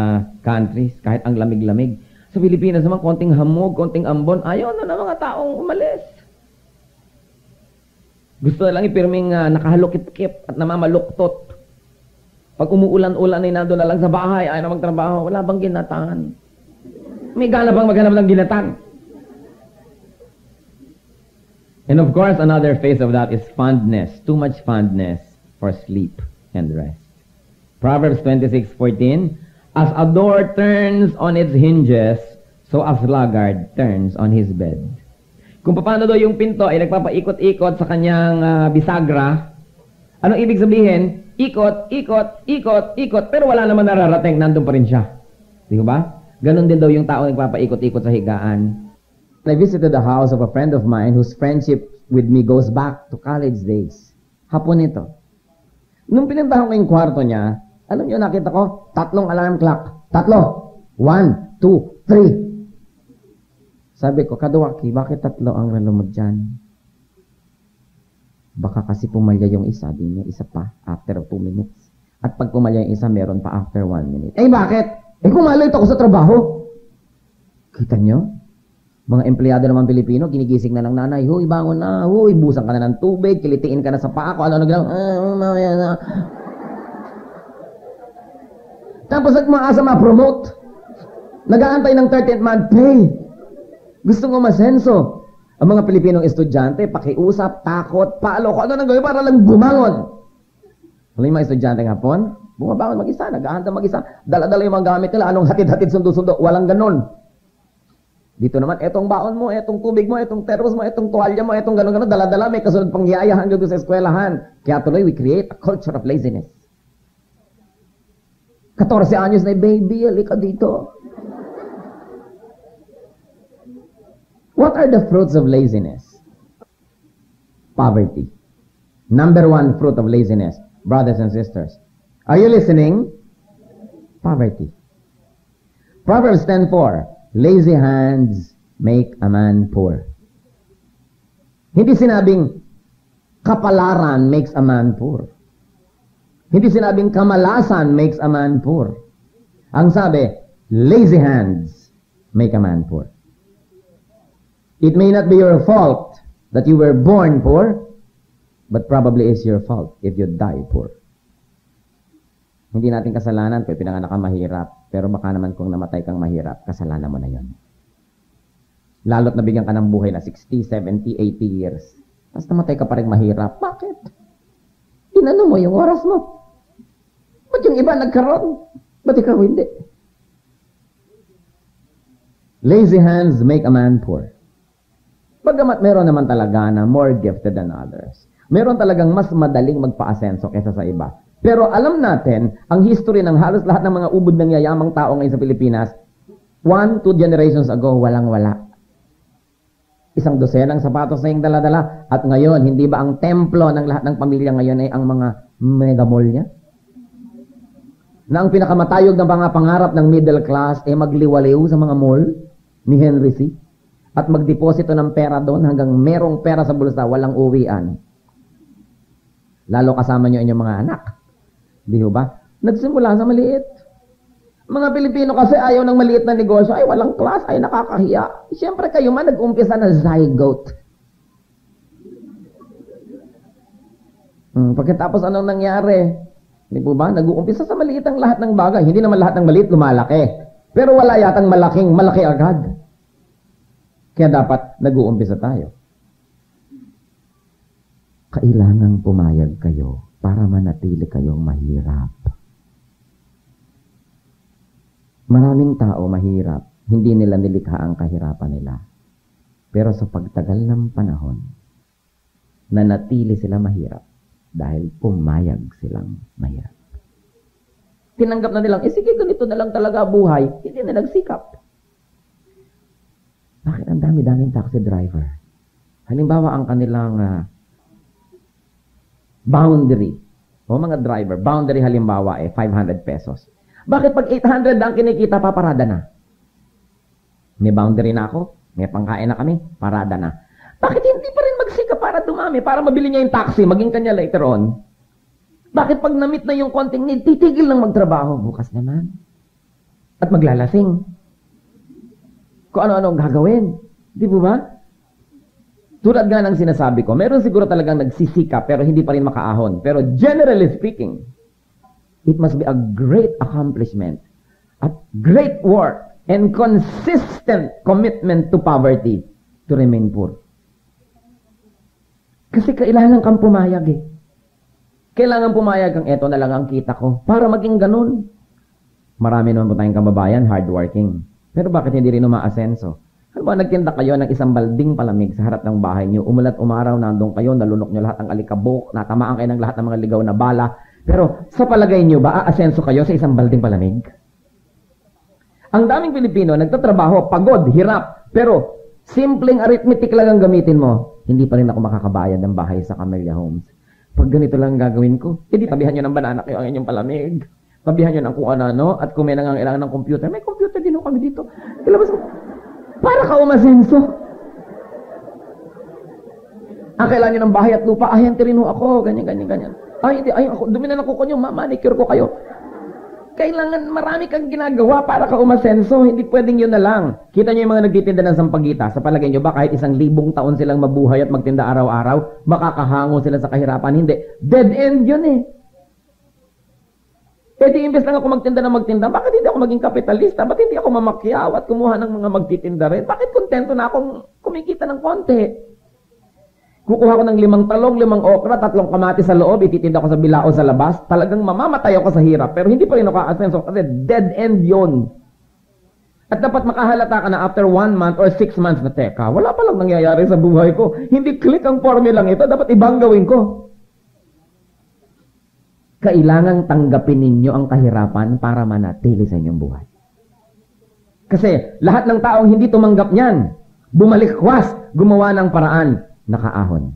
countries, kahit ang lamig-lamig. Sa Pilipinas naman, konting hamog, konting ambon, ayaw na ng mga taong umalis. Gusto na lang ipirming nakahalukip-kip at namamaluktot. Pag umuulan-ulan ay nandun na lang sa bahay, ayaw na magtrabaho, wala bang ginatan? May gana bang maghanap ng ginatan? And of course, another phase of that is fondness. Too much fondness for sleep and rest. Proverbs 26:14, as a door turns on its hinges, so a sluggard turns on his bed. Kung paano daw yung pinto ay nagpapaikot-ikot sa kanyang bisagra, anong ibig sabihin? Ikot, ikot, ikot, ikot, pero wala naman nararating, nandun pa rin siya. Di ba? Ganon din daw yung tao nagpapaikot-ikot sa higaan. I visited the house of a friend of mine whose friendship with me goes back to college days. Hapon ito. Nung pinuntahan ko yung kwarto niya, alam niyo, nakita ko, 3 alarm clock. 3. 1, 2, 3. Sabi ko, Kaduwaki, bakit 3 ang relo mo dyan? Baka kasi pumalya yung isa, din yung isa pa, after 2 minutes. At pag pumalya yung isa, meron pa after 1 minute. Bakit? Kumalay ako sa trabaho. Kita nyo? Mga empleyado naman Pilipino, ginigising na ng nanay, huy, bangon na, huy, busan ka na ng tubig, kilitiin ka na sa paa ko, ano naglang, Tapos nagmaasa ma-promote. Nag-aantay ng 13th month pay. Gusto mo masenso. Ang mga Pilipinong estudyante, pakiusap, takot, paalo ko, ano nang gawin para lang bumangon. Alam yung mga estudyante ng hapon, bumabangon mag-isa, nag-ahanda mag-isa, dala-dala yung mga gamit nila, anong hatid-hatid sundo-sundo, walang ganon. Dito naman, etong baon mo, etong tubig mo, etong termos mo, etong tuwalya mo, etong ganon-ganon, dala-dala, may kasunod pang yayahan doon sa eskwelahan. Kaya tuloy, we create a culture of laziness. 14 anyos na baby, halika dito. What are the fruits of laziness? Poverty. Number 1 fruit of laziness, brothers and sisters. Are you listening? Poverty. Proverbs 10:4, lazy hands make a man poor. Hindi sinabing kapalaran makes a man poor. Hindi sinabing kamalasan makes a man poor. Ang sabi, lazy hands make a man poor. It may not be your fault that you were born poor, but probably is your fault if you die poor. Hindi natin kasalanan kung pinanganak ka mahirap, pero baka naman kung namatay kang mahirap, kasalanan mo na yon. Lalo't nabigyan ka ng buhay na 60, 70, 80 years. Tapos namatay ka pa rin mahirap. Bakit? Inano mo yung oras mo? Ba't yung iba nagkaroon? Ba't ikaw hindi? Lazy hands make a man poor. Bagamat meron naman talaga na more gifted than others. Meron talagang mas madaling magpa-asenso kaysa sa iba. Pero alam natin, ang history ng halos lahat ng mga ubod ng yayamang tao ngayon sa Pilipinas, 1, 2 generations ago, walang-wala. 1 dosenang sapatos na yung dala-dala. At ngayon, hindi ba ang templo ng lahat ng pamilya ngayon ay ang mga mega mall niya? na ang pinakamatayog na mga pangarap ng middle class ay magliwaliw sa mga mall ni Henry C. at magdeposito ng pera doon hanggang merong pera sa bulsa, walang uwian. Lalo kasama nyo inyong mga anak. Di ba? Nagsimula sa maliit. Mga Pilipino kasi ayaw ng maliit na negosyo, ay walang class, ay nakakahiya. Siyempre kayo man nag-umpisa na zygote. Pagkatapos anong nangyari? Di po ba? Nag-uumpisa sa maliit ang lahat ng bagay. Hindi naman lahat ng maliit lumalaki. Pero wala yatang malaki agad. Kaya dapat nag-uumpisa tayo. Kailangang pumayag kayo para manatili kayong mahirap. Maraming tao mahirap, hindi nila nilikha ang kahirapan nila. Pero sa pagtagal ng panahon, nanatili sila mahirap dahil pumayag silang mahirap. Tinanggap na nilang, sige, ganito na lang talaga buhay. Hindi na nagsikap. Bakit ang dami-daming taxi driver? Halimbawa, ang kanilang boundary, o mga driver, boundary halimbawa 500 pesos. Bakit pag 800 ang kinikita, paparada na? May boundary na ako, may pangkain na kami, parada na. Bakit hindi pa rin magsikap para dumami, para mabili niya yung taxi, maging kanya later on? Bakit pag na-meet na yung konting need, titigil lang magtrabaho? Bukas naman. At maglalasing. Kung ano-ano ang gagawin. Di ba? Tulad nga ng sinasabi ko, meron siguro talagang nagsisikap pero hindi pa rin makaahon. Pero generally speaking, it must be a great accomplishment, a great work, and consistent commitment to poverty to remain poor. Kasi kailangan kang pumayag eh. Kailangan pumayag kang eto na lang ang kita ko para maging ganun. Marami naman po tayong kababayan, hardworking. Pero bakit hindi rin umaasenso? Halimbawa, nagtinda kayo ng isang balding palamig sa harap ng bahay niyo, umulat umaraw, nandun kayo, nalunok niyo lahat ng alikabok, natamaan kayo ng lahat ng mga ligaw na bala. Pero sa palagay niyo ba, aasenso kayo sa isang balding palamig? Ang daming Pilipino, nagtatrabaho, pagod, hirap, pero simpleng arithmetic lang ang gamitin mo. Hindi pa rin ako makakabayad ng bahay sa Camellia Homes. Pag ganito lang gagawin ko, hindi tabihan nyo ng banana kayo ang inyong palamig. Tabihan nyo ng kung ano, at kung may nangangailangan ng computer, may computer din kami dito. Ilabas mo. Para ka umasenso. Kailangan nyo ng bahay at lupa, ahente rin ho ako, ganyan. Hindi, ako, dumi na ko nyo, manicure ko kayo. Kailangan marami kang ginagawa para ka umasenso, hindi pwedeng yun na lang. Kita nyo yung mga nagtitinda ng sampagita, sa palagay nyo ba kahit 1,000 taon silang mabuhay at magtinda araw-araw, makakahango sila sa kahirapan? Hindi. Dead end yun eh. Di imbes lang ako magtinda, bakit hindi ako maging kapitalista? Bakit hindi ako mamakyaw at kumuha ng mga magtitinda rin? Bakit kontento na akong kumikita ng konti? Kukuha ko ng 5 talong, 5 okra, 3 kamatis sa loob, ititinda ko sa bilao sa labas, talagang mamamatay ako sa hirap, pero hindi pa rin ako aasenso kasi dead end yun. At dapat makahalata ka na after 1 month or 6 months na, teka, wala pa lang nangyayari sa buhay ko. Hindi click ang formulang ito, dapat ibang gawin ko. Kailangang tanggapin ninyo ang kahirapan para manatili sa inyong buhay. Kasi lahat ng taong hindi tumanggap niyan, bumalikwas, gumawa ng paraan, nakaahon.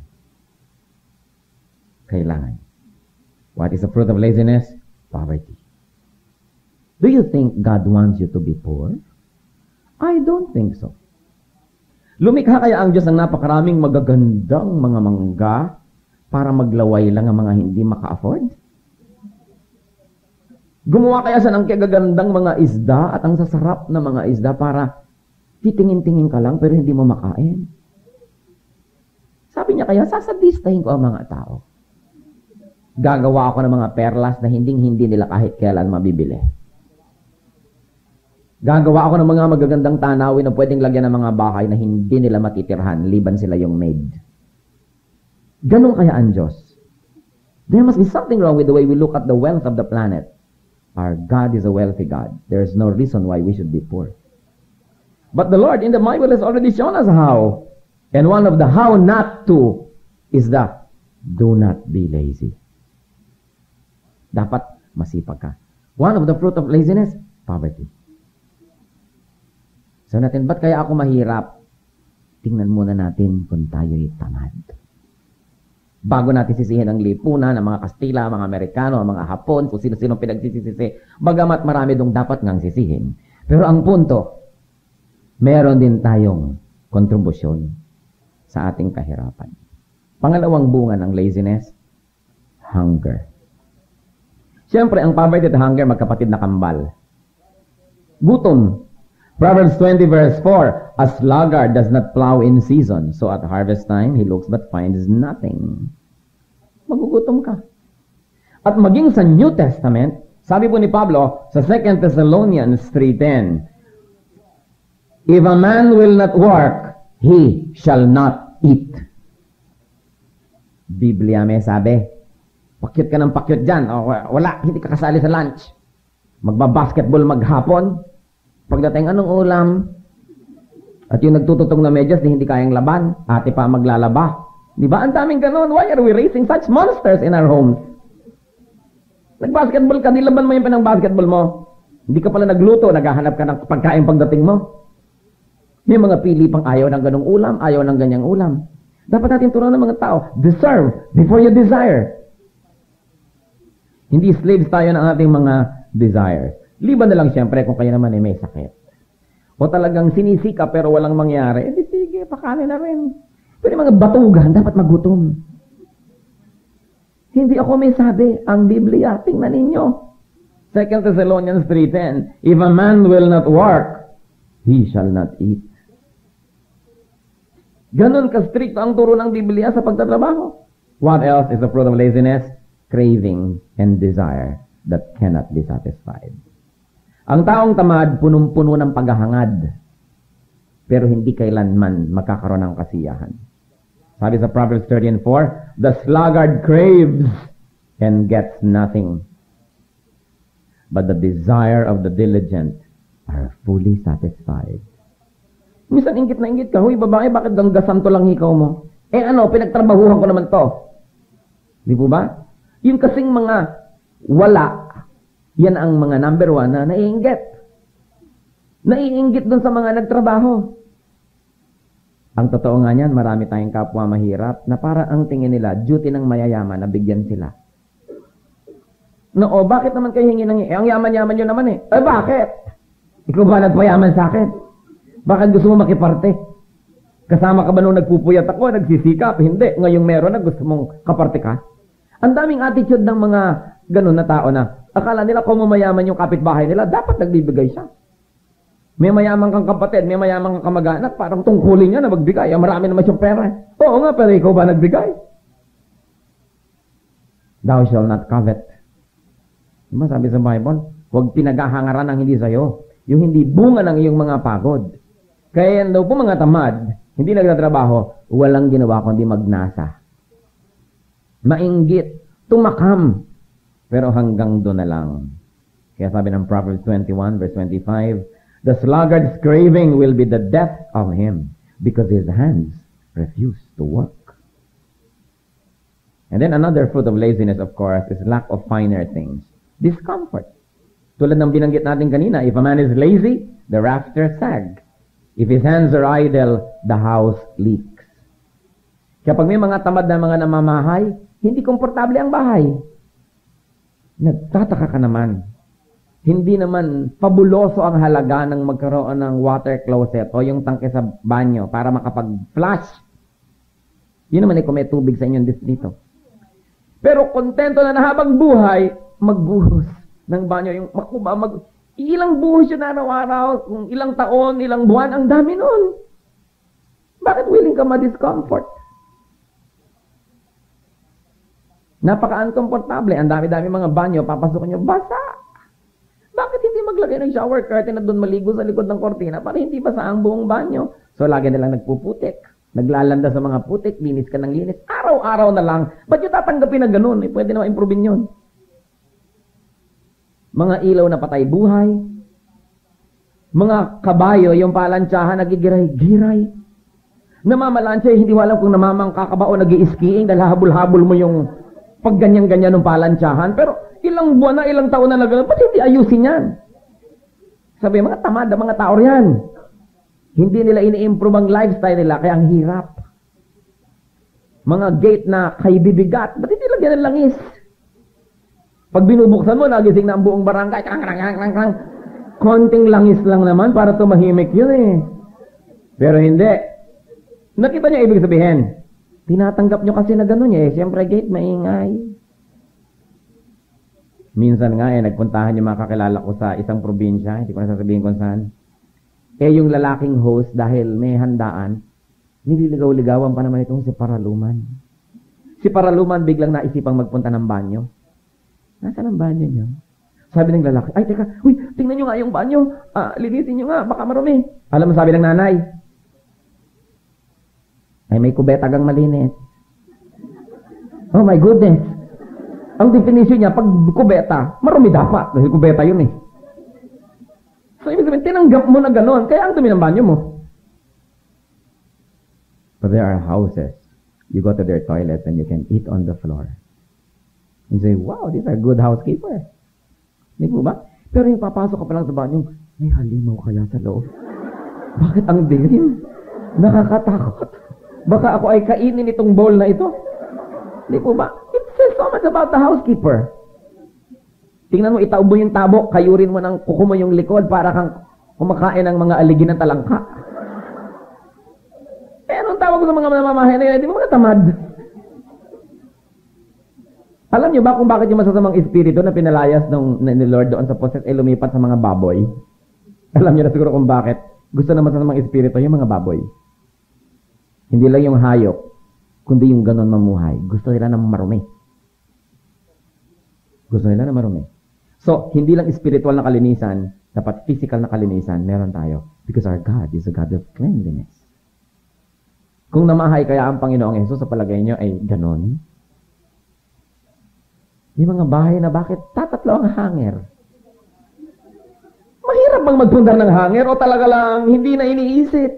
Kailangan. What is the fruit of laziness? Poverty. Do you think God wants you to be poor? I don't think so. Lumikha kaya ang Diyos ng napakaraming magagandang mga mangga para maglaway lang ang mga hindi maka-afford? Gumawa kaya siya ng kagagandang mga isda at ang sasarap na mga isda para titingin-tingin ka lang pero hindi mo makain? Sabi niya kaya, sasadistahin ko ang mga tao. Gagawa ako ng mga perlas na hindi nila kahit kailan mabibili. Gagawa ako ng mga magagandang tanawin na pwedeng lagyan ng mga bahay na hindi nila matitirhan, liban sila yung maid. Ganun kaya ang Diyos. There must be something wrong with the way we look at the wealth of the planet. Our God is a wealthy God. There is no reason why we should be poor. But the Lord in the Bible has already shown us how. And one of the how not to is that do not be lazy. Dapat masipag ka. One of the fruit of laziness, poverty. So natin, ba't kaya ako mahirap? Tingnan muna natin kung tayo'y tamad. Bago natin sisihin ang lipunan, ang mga Kastila, mga Amerikano, ang mga Hapon, kung sino-sino pinagsisisi, bagamat marami dong dapat ngang sisihin. Pero ang punto, meron din tayong kontribusyon sa ating kahirapan. Pangalawang bunga ng laziness, hunger. Siyempre, ang poverty at hunger, magkapatid na kambal. Gutom. Proverbs 20 verse 4, a sluggard does not plow in season, so at harvest time he looks but finds nothing. Magugutom ka. At maging sa New Testament, sabi po ni Pablo sa 2 Thessalonians 3:10, if a man will not work, he shall not eat. Biblia may sabi, pakyut ka ng pakyut dyan, o wala, hindi ka kasali sa lunch. Magbabasketball maghapon, pagdating anong ulam, at yung nagtututong na medyas, hindi kayang laban, ate pa maglalaba. Di ba? Ang daming ganun. Why are we raising such monsters in our homes? Nag-basketball ka, nilaban mo yung pinang-basketball mo. Hindi ka pala nagluto, naghahanap ka ng pagkain pagdating mo. Yung mga pili pang ayaw ng ganong ulam, ayaw ng ganyang ulam. Dapat natin turuan ng mga tao, deserve before you desire. Hindi slaves tayo ng ating mga desires. Liban na lang siyempre kung kayo naman ay may sakit. O talagang sinisika pero walang mangyari, di sige, pakanin na rin. Pero mga batugan, dapat magutom. Hindi ako may sabi, ang Biblia, tingnan ninyo. 2 Thessalonians 3:10, if a man will not work, he shall not eat. Ganon ka-strict ang turo ng Biblia sa pagtatrabaho. What else is the fruit of laziness? Craving and desire that cannot be satisfied. Ang taong tamad, punong-puno ng paghahangad, pero hindi kailanman magkakaroon ng kasiyahan. Sabi sa Proverbs 30:4, the sluggard craves and gets nothing, but the desire of the diligent are fully satisfied. Minsan ingit na ingit ka, huy babae, bakit ganggasan to lang ikaw mo? Pinagtrabahuhan ko naman to. Di po ba? Yung kasing mga wala, yan ang mga number 1 na naiinggit. Naiinggit dun sa mga nagtrabaho. Ang totoo nga niyan, marami tayong kapwa mahirap na para ang tingin nila, duty ng mayayaman na bigyan sila. Bakit naman kayo hingi ng ang yaman-yaman nyo naman eh? Bakit? Ikaw ba nagpayaman sa akin? Bakit gusto mo makiparte? Kasama ka ba nung nagpupuyat ako, nagsisikap? Hindi. Ngayong meron na gusto mong kaparte ka? Ang daming attitude ng mga ganun na tao na akala nila kung mayaman yung kapitbahay nila, dapat nagbibigay siya. May mayaman kang kapatid, may mayaman kang kamag-anak, parang tungkulin niya na magbigay. Marami naman siyang pera. Oo nga, pero ikaw ba nagbigay? Thou shall not covet. Diba sabi sa Bible? Huwag pinaghahangaran ang hindi sa'yo. Yung hindi bunga ng iyong mga pagod. Kaya yan daw po mga tamad, hindi nagtatrabaho, walang ginawa kundi magnasa. Mainggit, tumakam, pero hanggang doon na lang. Kaya sabi ng Proverbs 21 verse 25, the sluggard's craving will be the death of him because his hands refuse to work. And then another fruit of laziness, of course, is lack of finer things. Discomfort. Tulad ng binanggit natin kanina, if a man is lazy, the rafters sag. If his hands are idle, the house leaks. Kapag may mga tamad na mga namamahay, hindi komportable ang bahay. Nagtataka ka naman. Hindi naman fabuloso ang halaga ng magkaroon ng water closet o yung tangke sa banyo para makapag-flush. Yun naman kung may tubig sa inyong dito. Pero kontento na habang buhay, magbuhos ng banyo. Yung ilang buhos yun araw-araw, kung ilang taon, ilang buwan, ang dami nun. Bakit willing ka ma-discomfort? Napaka-uncomfortable. Ang dami-dami mga banyo, papasukan nyo, basa. Bakit hindi maglagay ng shower curtain at doon maligo sa likod ng kortina para hindi basa ang buong banyo? So, lagi nilang nagpuputik. Naglalanda sa mga putik, linis ka ng linis. Araw-araw na lang. Ba't yung tatanggapin na ganun? Pwede naman improvein yun. Mga ilaw na patay buhay. Mga kabayo, yung palansyahan, nagigiray-giray. Namamalansya, hindi walang kung namamangka ka ba o nag-i-skiing dahil habol-habol mo yung pag ganyan-ganyan ng palansyahan. Pero ilang buwan na, ilang taon na nagano, ba't hindi ayusin yan? Sabi, mga tamad, mga tao yan. Hindi nila ini-improve ang lifestyle nila, kaya ang hirap. Mga gate na kay bibigat, ba't hindi lagyan ng langis? Pag binubuksan mo, nagising na ang buong barangay. Konting langis lang naman para tumahimik yun eh. Pero hindi. Nakita niyo ibig sabihin? Tinatanggap niyo kasi na gano'n eh. Siyempre gate, maingay. Minsan nga eh, nagpuntahan yung mga kakilala ko sa isang probinsya. Hindi ko na sasabihin kung saan. Eh yung lalaking host, dahil may handaan, nililigaw-ligawan pa naman itong si Paraluman. Si Paraluman biglang naisipang magpunta ng banyo. Nasaan ang banyo niyo? Sabi ng lalaki, ay teka, uy, tingnan niyo nga yung banyo. Linisin niyo nga, baka marumi. Alam mo sabi ng nanay, ay may kubeta kang malinis. Oh my goodness. Ang definition niya, pag kubeta, marumi dapat. Dahil kubeta yun eh. So ibig sabihin, tinanggap mo na gano'n. Kaya ang dumi ng banyo mo. But there are houses. You go to their toilets and you can eat on the floor. And say, wow, these are good housekeepers. Hindi po ba? Pero yung papasok ka pa lang sa banyo, may halimaw kaya sa loob. Bakit ang dilim? Nakakatakot. Baka ako ay kainin itong bowl na ito. Hindi po ba? It says so much about the housekeeper. Tingnan mo, itaob mo yung tabo, kayurin mo ng kuko mo yung likod para kang kumakain ng mga aligi ng talangka. Eh, anong tawag ko sa mga mamamahay na yun? Hindi mo mga tamad. Alam niyo ba kung bakit yung masasamang espiritu na pinalayas ni Lord doon sa possess ay lumipat sa mga baboy? Alam niyo na siguro kung bakit. Gusto na masasamang espiritu yung mga baboy. Hindi lang yung hayop, kundi yung ganon mamuhay. Gusto nila na marumi. Gusto nila na marumi. So, hindi lang spiritual na kalinisan, dapat physical na kalinisan, meron tayo. Because our God is a God of cleanliness. Kung namahay kaya ang Panginoong Hesus sa palagay niyo ay ganon, yung mga bahay na bakit tatatlo ang hanger? Mahirap bang magpundar ng hanger o talaga lang hindi na iniisip?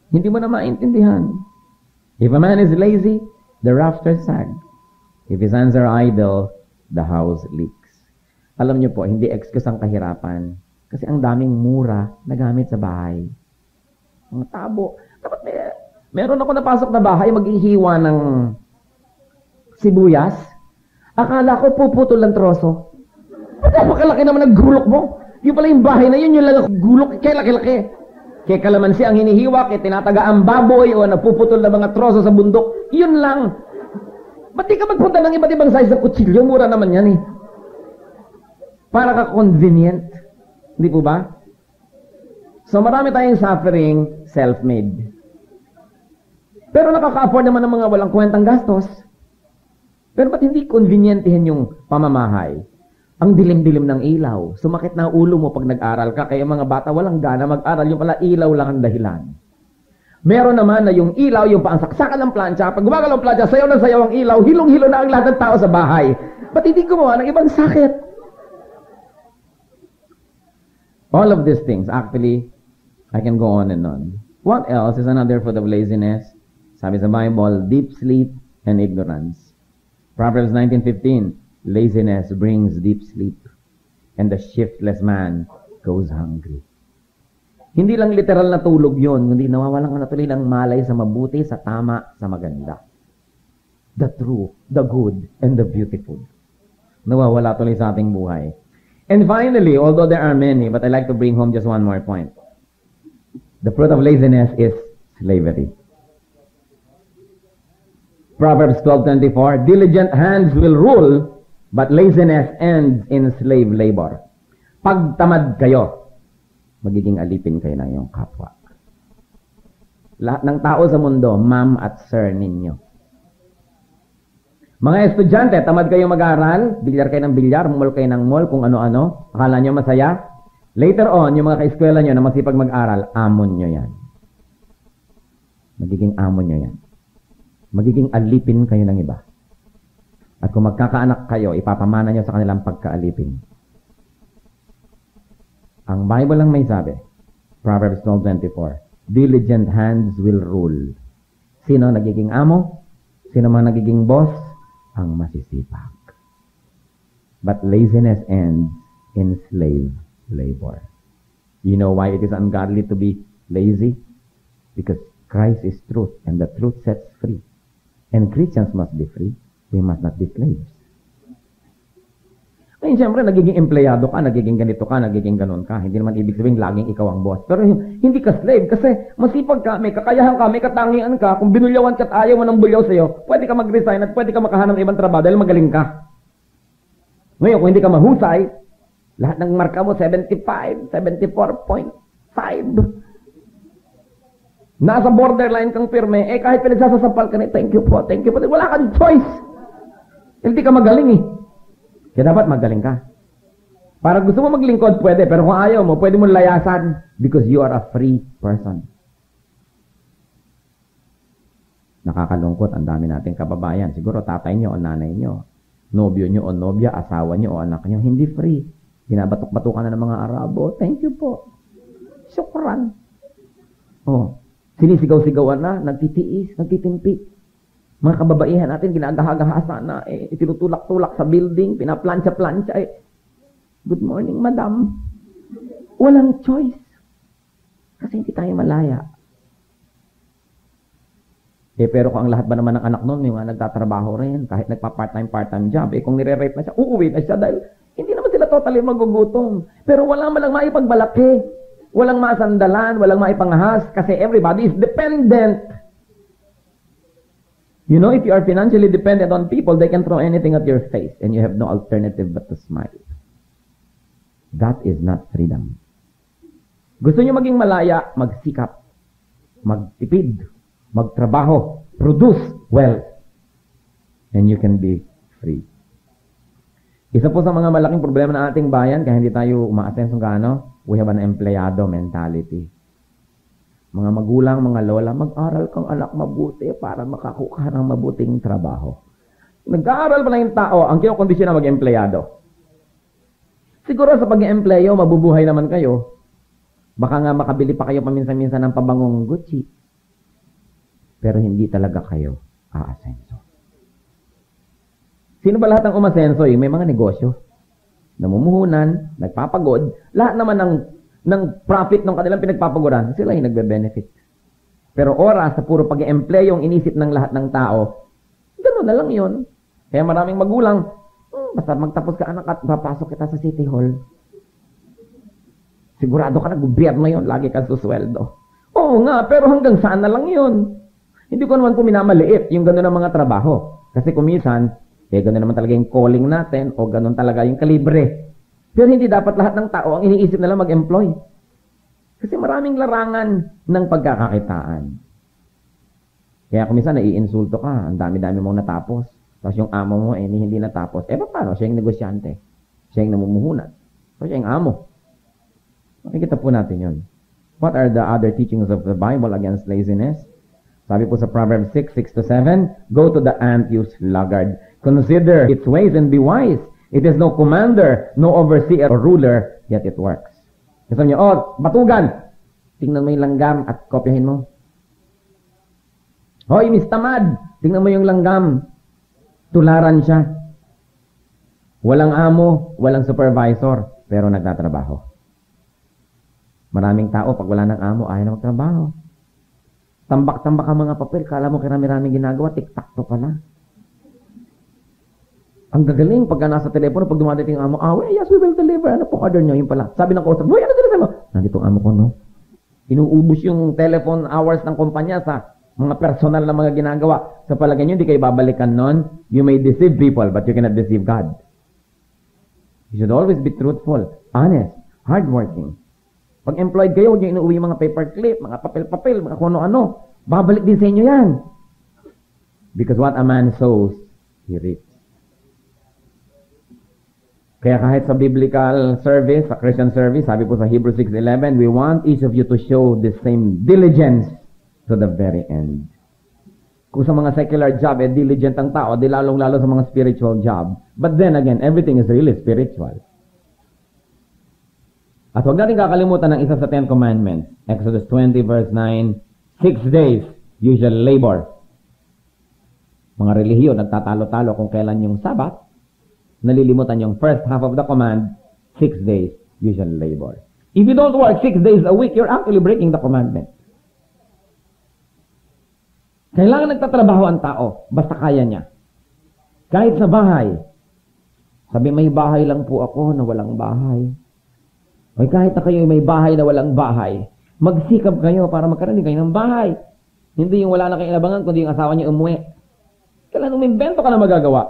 Hindi mo na maintindihan. If a man is lazy, the rafters sag. If his hands are idle, the house leaks. Alam niyo po, hindi excuse ang kahirapan. Kasi ang daming mura na gamit sa bahay. Mga tabo. Dapat meron ako napasok na bahay, maghihiwa ng sibuyas. Akala ko puputol ng troso. Napakalaki naman ng gulok mo. Yung pala yung bahay na yun, yung lang gulok, kaya laki-laki. Kaya kalamansi ang hinihiwa, kaya tinataga ang baboy o napuputol na mga troso sa bundok. Yun lang. Ba't di ka magpunta ng iba't ibang size ng kutsilyo? Mura naman yan eh. Para ka convenient. Hindi po ba? So marami tayong suffering, self-made. Pero nakaka-afford naman ng mga walang kwentang gastos. Pero ba't hindi convenientihin yung pamamahay? Ang dilim-dilim ng ilaw. Sumakit na ulo mo pag nag-aral ka. Kaya mga bata walang gana mag-aral. Yung pala ilaw lang ang dahilan. Meron naman na yung ilaw, yung paansaksakan ng plancha. Pag gumagalaw ang plancha, sayaw na sayaw ang ilaw. Hilong-hilo na ang lahat ng tao sa bahay. Ba't hindi gumawa ng ibang sakit? All of these things, actually, I can go on and on. What else is another fruit of laziness? Sabi sa Bible, deep sleep and ignorance. Proverbs 19:15, laziness brings deep sleep, and the shiftless man goes hungry. Hindi lang literal na tulog yun, kundi nawawalan ka na tuloy ng malay sa mabuti, sa tama, sa maganda. The true, the good, and the beautiful. Nawawala tuloy sa ating buhay. And finally, although there are many, but I like to bring home just one more point. The fruit of laziness is slavery. Proverbs 12:24, diligent hands will rule, but laziness ends in slave labor. Pag tamad kayo, magiging alipin kayo ng iyong kapwa. Lahat ng tao sa mundo, ma'am at sir ninyo. Mga estudyante, tamad kayo mag-aral, bilyar kayo ng bilyar, mall kayo ng mall, kung ano-ano, akala nyo masaya. Later on, yung mga kaeskwela nyo na masipag mag-aral, amon nyo yan. Magiging amon nyo yan. Magiging alipin kayo ng iba. At kung magkakaanak kayo, ipapamana nyo sa kanilang pagkaalipin. Ang Bible lang may sabi, Proverbs 12:24, diligent hands will rule. Sino nagiging amo? Sino man nagiging boss? Ang masisipag. But laziness ends in slave labor. You know why it is ungodly to be lazy? Because Christ is truth, and the truth sets free. And Christians must be free. We must not be slaves. Ngayon, siyempre, nagiging empleyado ka, nagiging ganito ka, nagiging ganon ka. Hindi naman ibig sabihin, laging ikaw ang boss. Pero hindi ka slave kasi masipag ka, may kakayahan ka, may katangian ka. Kung binulyawan ka at ayaw mo ng bulyaw sa'yo, pwede ka mag-resign at pwede ka makahanap ng ibang trabaho dahil magaling ka. Ngayon, kung hindi ka mahusay, lahat ng marka mo, 75, 74.5. Nasa borderline kang pirme, kahit pinagsasasampal ka ni, thank you po. Wala kang choice. Hindi ka magaling eh. Kaya dapat magaling ka. Para gusto mo maglingkod, pwede. Pero kung ayaw mo, pwede mo layasan because you are a free person. Nakakalungkot, ang dami nating kababayan. Siguro tatay nyo o nanay nyo, nobyo nyo o nobya, asawa nyo o anak nyo, hindi free. Binabatok-batukan na ng mga Arabo. Thank you po. Syukran. Sinisigaw-sigawan na, nagtitiis, nagtitimpi. Mga kababaihan natin, ginagahagahasa na, itinutulak-tulak sa building, pinaplansya-plansya, good morning, madam. Walang choice. Kasi hindi tayo malaya. Pero kung ang lahat ba naman ng anak nun, yung nagtatrabaho rin, kahit nagpa-part-time job, kung nire-rape na siya, uuwi na siya dahil hindi naman sila totally magugutom. Pero wala man lang maipagbalaki. Walang masandalan, walang maipangahas, kasi everybody is dependent. You know, if you are financially dependent on people, they can throw anything at your face and you have no alternative but to smile. That is not freedom. Gusto nyo maging malaya, magsikap, magtipid, magtrabaho, produce wealth, and you can be free. Isa po sa mga malaking problema ng ating bayan, kaya hindi tayo umaasenso gaano, we have an empleyado mentality. Mga magulang, mga lola, mag-aral kang anak mabuti para makakuha ng mabuting trabaho. Nag-aaral pa lang yung tao, ang kinokondisyon na mag-empleyado. Siguro sa pag-empleyo, mabubuhay naman kayo. Baka nga makabili pa kayo paminsan-minsan ng pabangong Gucci. Pero hindi talaga kayo aasenso. Sino ba lahat ng umasenso? Yung may mga negosyo. Namumuhunan, nagpapagod, lahat naman ng profit ng kanilang pinagpapaguran, sila yung nagbe-benefit. Pero oras sa puro pag-empleyo yung inisip ng lahat ng tao, gano'n na lang yun. Kaya maraming magulang, basta magtapos ka anak at papasok kita sa City Hall. Sigurado ka na gobyerno yun, lagi ka susweldo. Oo nga, pero hanggang saan na lang yun? Hindi ko naman po minamaliit yung gano'n ng mga trabaho. Kasi kumisan, gano'n naman talaga yung calling natin o gano'n talaga yung kalibre. Pero hindi dapat lahat ng tao ang iniisip nila mag-employ. Kasi maraming larangan ng pagkakakitaan. Kaya kung minsan naiinsulto ka, ang dami-dami mong natapos. Tapos yung amo mo hindi natapos. Paano? Siya yung negosyante. Siya yung namumuhunan. So siya yung amo. Makikita po natin yun. What are the other teachings of the Bible against laziness? Sabi po sa Proverbs 6:6-7, go to the ant, you sluggard. Consider its ways and be wise. It is no commander, no overseer or ruler, yet it works. Kasi niyo, batugan! Tingnan mo yung langgam at kopyahin mo. Hoy, Miss Tamad! Tingnan mo yung langgam. Tularan siya. Walang amo, walang supervisor, pero nagtatrabaho. Maraming tao, pag wala ng amo, ayaw na magtrabaho. Tambak-tambak ang mga papel, kala mo kirami-raming ginagawa, tik-tak to pala. Ang gagaling pagka nasa telepono, pag dumadating ang amo, yes, we will deliver. Ano pong order nyo? Yung pala. Sabi ng customer, ano deliver mo? Nandito ang amo ko, no? Inuubos yung telephone hours ng kumpanya sa mga personal na mga ginagawa. Sa palagay nyo, hindi kayo babalikan nun. You may deceive people, but you cannot deceive God. You should always be truthful, honest, hardworking. Pag employed kayo, huwag nyo inuuwi yung mga paperclip, mga papel-papel, mga kung ano-ano. Babalik din sa inyo yan. Because what a man sows, he reaps. Kaya kahit sa biblical service, sa Christian service, sabi po sa Hebrews 6:11, we want each of you to show the same diligence to the very end. Kung sa mga secular job, diligent ang tao, di lalong-lalo sa mga spiritual job. But then again, everything is really spiritual. At huwag natin kakalimutan ng isa sa 10 Commandments. Exodus 20 verse 9, 6 days, you shall labor. Mga relihiyon, nagtatalo-talo kung kailan yung Sabat. Nalilimutan yung first half of the command, 6 days, you shall labor. If you don't work 6 days a week, you're actually breaking the commandment. Kailangan nagtatrabaho ang tao, basta kaya niya. Kahit sa bahay. Sabi, may bahay lang po ako na walang bahay. O kahit na kayo may bahay na walang bahay, magsikap kayo para magkaroon kayo ng bahay. Hindi yung wala na kayong inabangan, kundi yung asawa niyo umuwi. Kailangan umimbento ka na magagawa.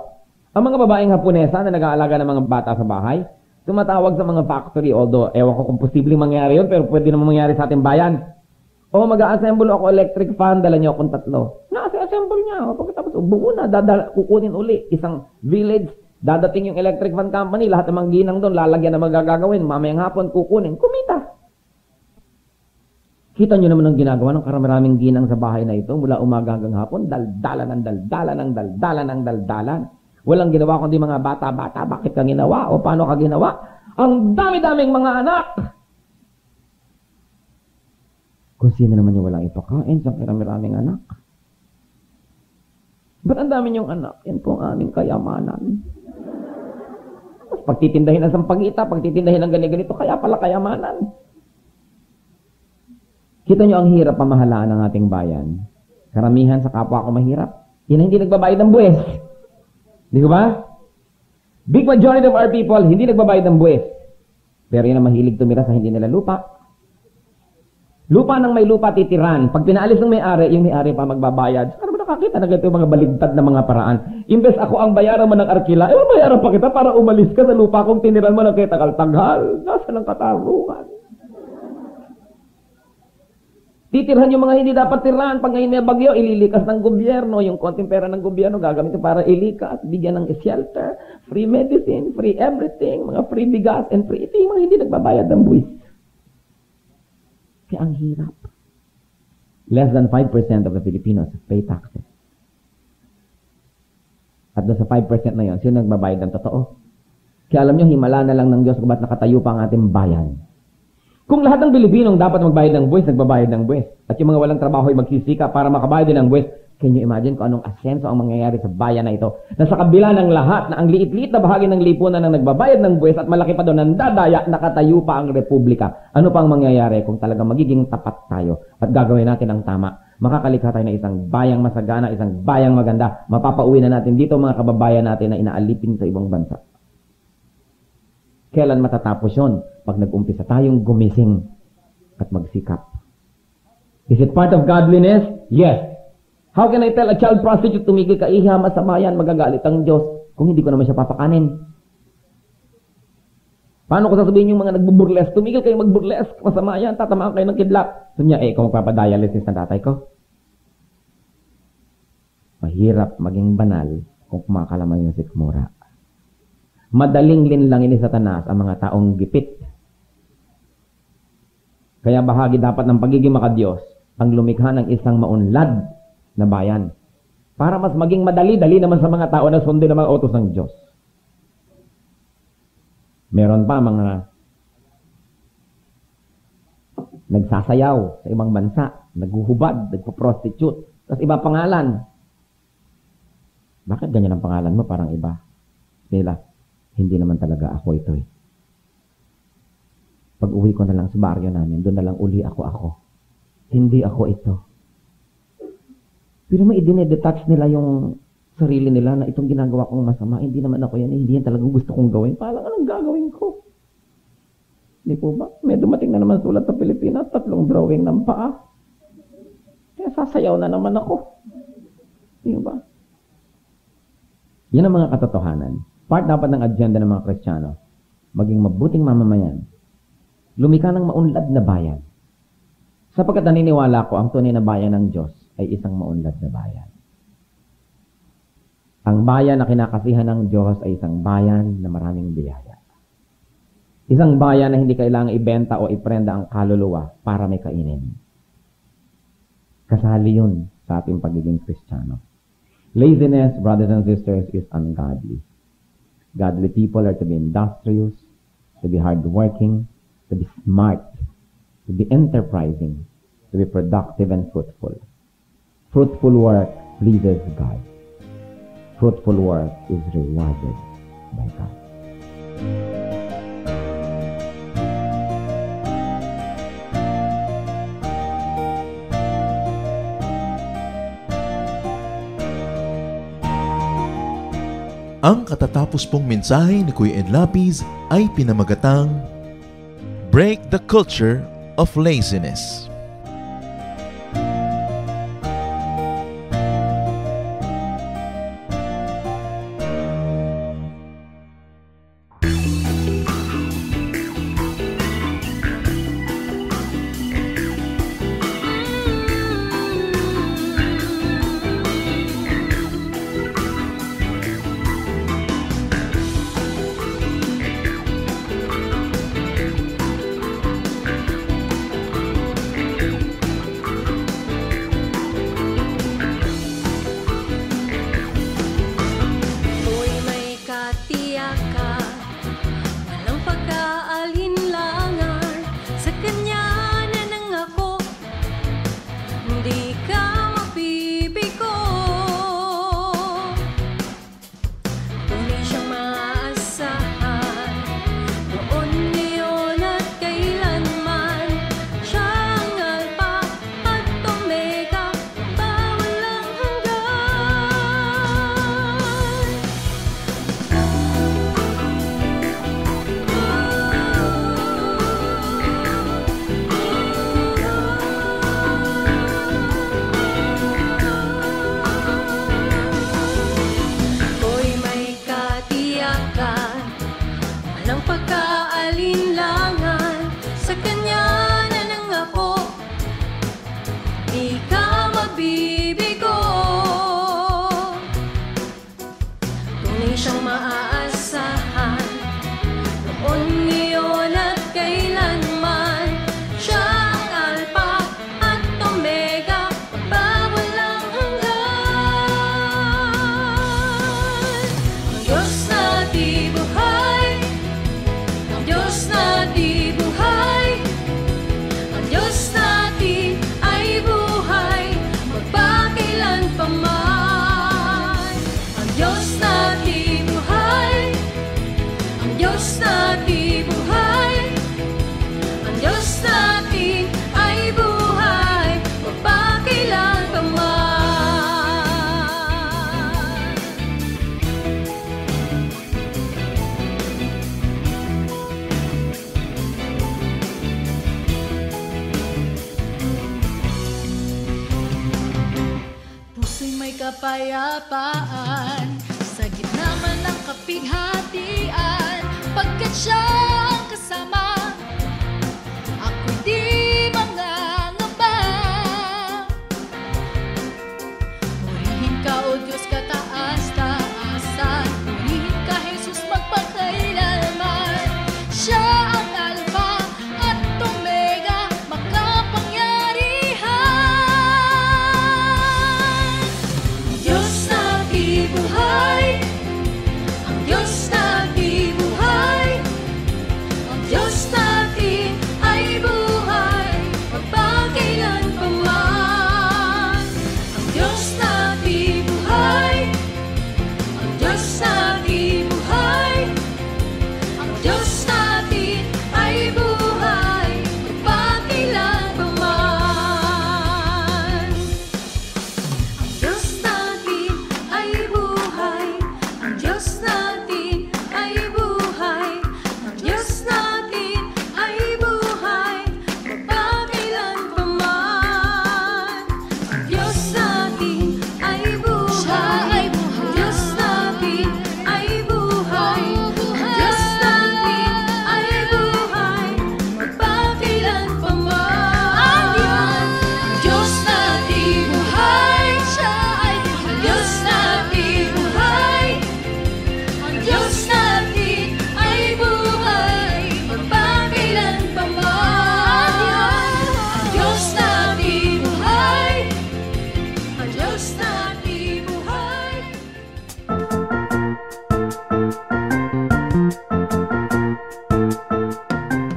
Ang mga babaeng Haponesa na nag-aalaga ng mga bata sa bahay, tumatawag sa mga factory, although ewan ko kung posibleng mangyari yun, pero pwede naman mangyari sa ating bayan. O mag-a-assemble ako electric fan, dala niyo akong 3. Na-assemble niya. O pagkatapos, buo na, kukunin uli. Isang village, dadating yung electric fan company, lahat ng mga ginang doon, lalagyan na magagagawin, mamayang hapon, kukunin, kumita. Kita nyo naman ang ginagawa ng karamiraming ginang sa bahay na ito, mula umaga hanggang hapon, daldalan ng daldalan ng daldalan ng daldalan. Walang ginawa kundi mga bata-bata, bakit ka ginawa? O paano ka ginawa? Ang dami-daming mga anak! Kung sino naman yung walang ipakain sa karamiraming anak. Ba't ang dami niyong anak? Yan po ang aming kayamanan. Pagtitindahin ng sampagita, pagtitindahin ng ganito, kaya pala kayamanan. Kita nyo ang hirap pamahalaan ng ating bayan. Karamihan sa kapwa ko mahirap. Yan hindi nagbabayad ng buwis. Di ba? Big majority of our people, hindi nagbabayad ng buwis. Pero yan ang mahilig tumira sa hindi nila lupa. Lupa ng may lupa titiran. Pag pinaalis ng may-ari, yung may-ari pa magbabayad. Ano ba nakakita na ganito yung mga baligtad na mga paraan? Imbes ako ang bayaran mo ng arkila, bayaran pa kita para umalis ka sa lupa kung tiniran mo ng kay tagal-tagal. Nasa ng katarungan. Titirhan yung mga hindi dapat tirahan. Pag ngayon may bagyo, ililikas ng gobyerno. Yung konting pera ng gobyerno, gagamitin para ilikas, bigyan ng shelter, free medicine, free everything, mga free bigas, and free. Ito yung mga hindi nagbabayad ng buwis. Kaya ang hirap. Less than 5% of the Filipinos pay taxes. At doon sa 5% na yun, sino nagbabayad ng totoo? Kaya alam nyo, himala na lang ng Diyos kung ba't nakatayo pa ang ating bayan. Kung lahat ng Pilipinong dapat magbayad ng buwis, nagbabayad ng buwis. At yung mga walang trabaho ay magsisika para makabayad din ng buwis, can you imagine kung anong asenso ang mangyayari sa bayan na ito? Na sa kabila ng lahat, na ang liit-liit na bahagi ng lipunan ng nagbabayad ng buwis at malaki pa doon ng dadaya, nakatayo pa ang republika. Ano pang mangyayari kung talaga magiging tapat tayo at gagawin natin ang tama? Makakalikha tayo ng isang bayang masagana, isang bayang maganda. Mapapauwi na natin dito mga kababayan natin na inaalipin sa ibang bansa. Kailan matatapos yun? Pag nag-umpisa tayong gumising at magsikap. Is it part of godliness? Yes. How can I tell a child prostitute tumigil ka, iha, masama yan, magagalit ang Diyos kung hindi ko naman siya papakanin? Paano ko sasabihin yung mga nagbuburles? Tumigil kayo magburles, masama yan, tatamaan kayo ng kidlat. Sabi niya, kung magpapadialysis ng tatay ko? Mahirap maging banal kung kumakalaman yung sikmura. Madaling linlangin ni Satanas ang mga taong gipit. Kaya bahagi dapat ng pagiging makadiyos ang lumikha ng isang maunlad na bayan. Para mas maging madali-dali naman sa mga tao na sundin ang mga utos ng Diyos. Meron pa mga nagsasayaw sa ibang bansa, naghuhubad, nagpo-prostitute, tapos iba pangalan. Bakit ganyan ang pangalan mo? Parang iba. Nila. Hindi naman talaga ako ito eh. Pag uwi ko na lang sa baryo namin, doon na lang uli ako. Hindi ako ito. Pero may dinedetach nila yung sarili nila na itong ginagawa kong masama, hindi naman ako yan, hindi yan talagang gusto kong gawin. Parang anong gagawin ko? Hindi po ba? May dumating na naman sulat sa Pilipinas, 3 drawing ng paa. Kaya sasayaw na naman ako. Hindi ba? Yan ang mga katotohanan. Part dapat ng agenda ng mga Kristiyano, maging mabuting mamamayan, lumikha ng maunlad na bayan. Sapagkat naniniwala ko, ang tunay na bayan ng Diyos ay isang maunlad na bayan. Ang bayan na kinakasihan ng Diyos ay isang bayan na maraming biyaya. Isang bayan na hindi kailangang ibenta o iprenda ang kaluluwa para may kainin. Kasali yun sa ating pagiging Kristiyano. Laziness, brothers and sisters, is ungodly. Godly people are to be industrious, to be hardworking, to be smart, to be enterprising, to be productive and fruitful. Fruitful work pleases God. Fruitful work is rewarded by God. Ang katatapos pong mensahe ni Kuya Ed Lapiz ay pinamagatang Break the Culture of Laziness. Kapayapaan sa gitna man ng kapighatian, pagkat siya ang kasama, ako'y di mangangamba. Purihin ka, O Diyos, kataas-taasan, purihin ka, Jesus, magpakailanman. Siya ang Alpha at Omega, makapangyarihan. Ang Diyos natin buhay, ang Diyos natin ay buhay, magpakailanman. Ang Diyos natin buhay, ang Diyos natin buhay, ang Diyos natin ay buhay, magpakailanman. Ang Diyos natin ay buhay, ang Diyos natin ay buhay, ang Diyos natin ay buhay, magpakailanman. Ang Diyos natin ay buhay, ang Diyos natin ay buhay, ang Diyos natin ay buhay, magpakailanman. Ang Diyos natin buhay, siya ay buhay. Ang Diyos natin buhay, ang Diyos natin ay buhay, magpakailanman. Ang Diyos natin buhay, ang Diyos natin buhay.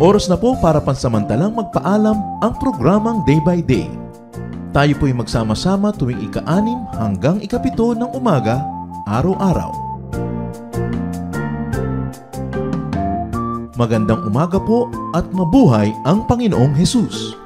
Oras na po para pansamantalang magpaalam ang programang Day by Day. Tayo po'y magsama-sama tuwing ika-6 hanggang ika-7 ng umaga, araw-araw. Magandang umaga po at mabuhay ang Panginoong Hesus!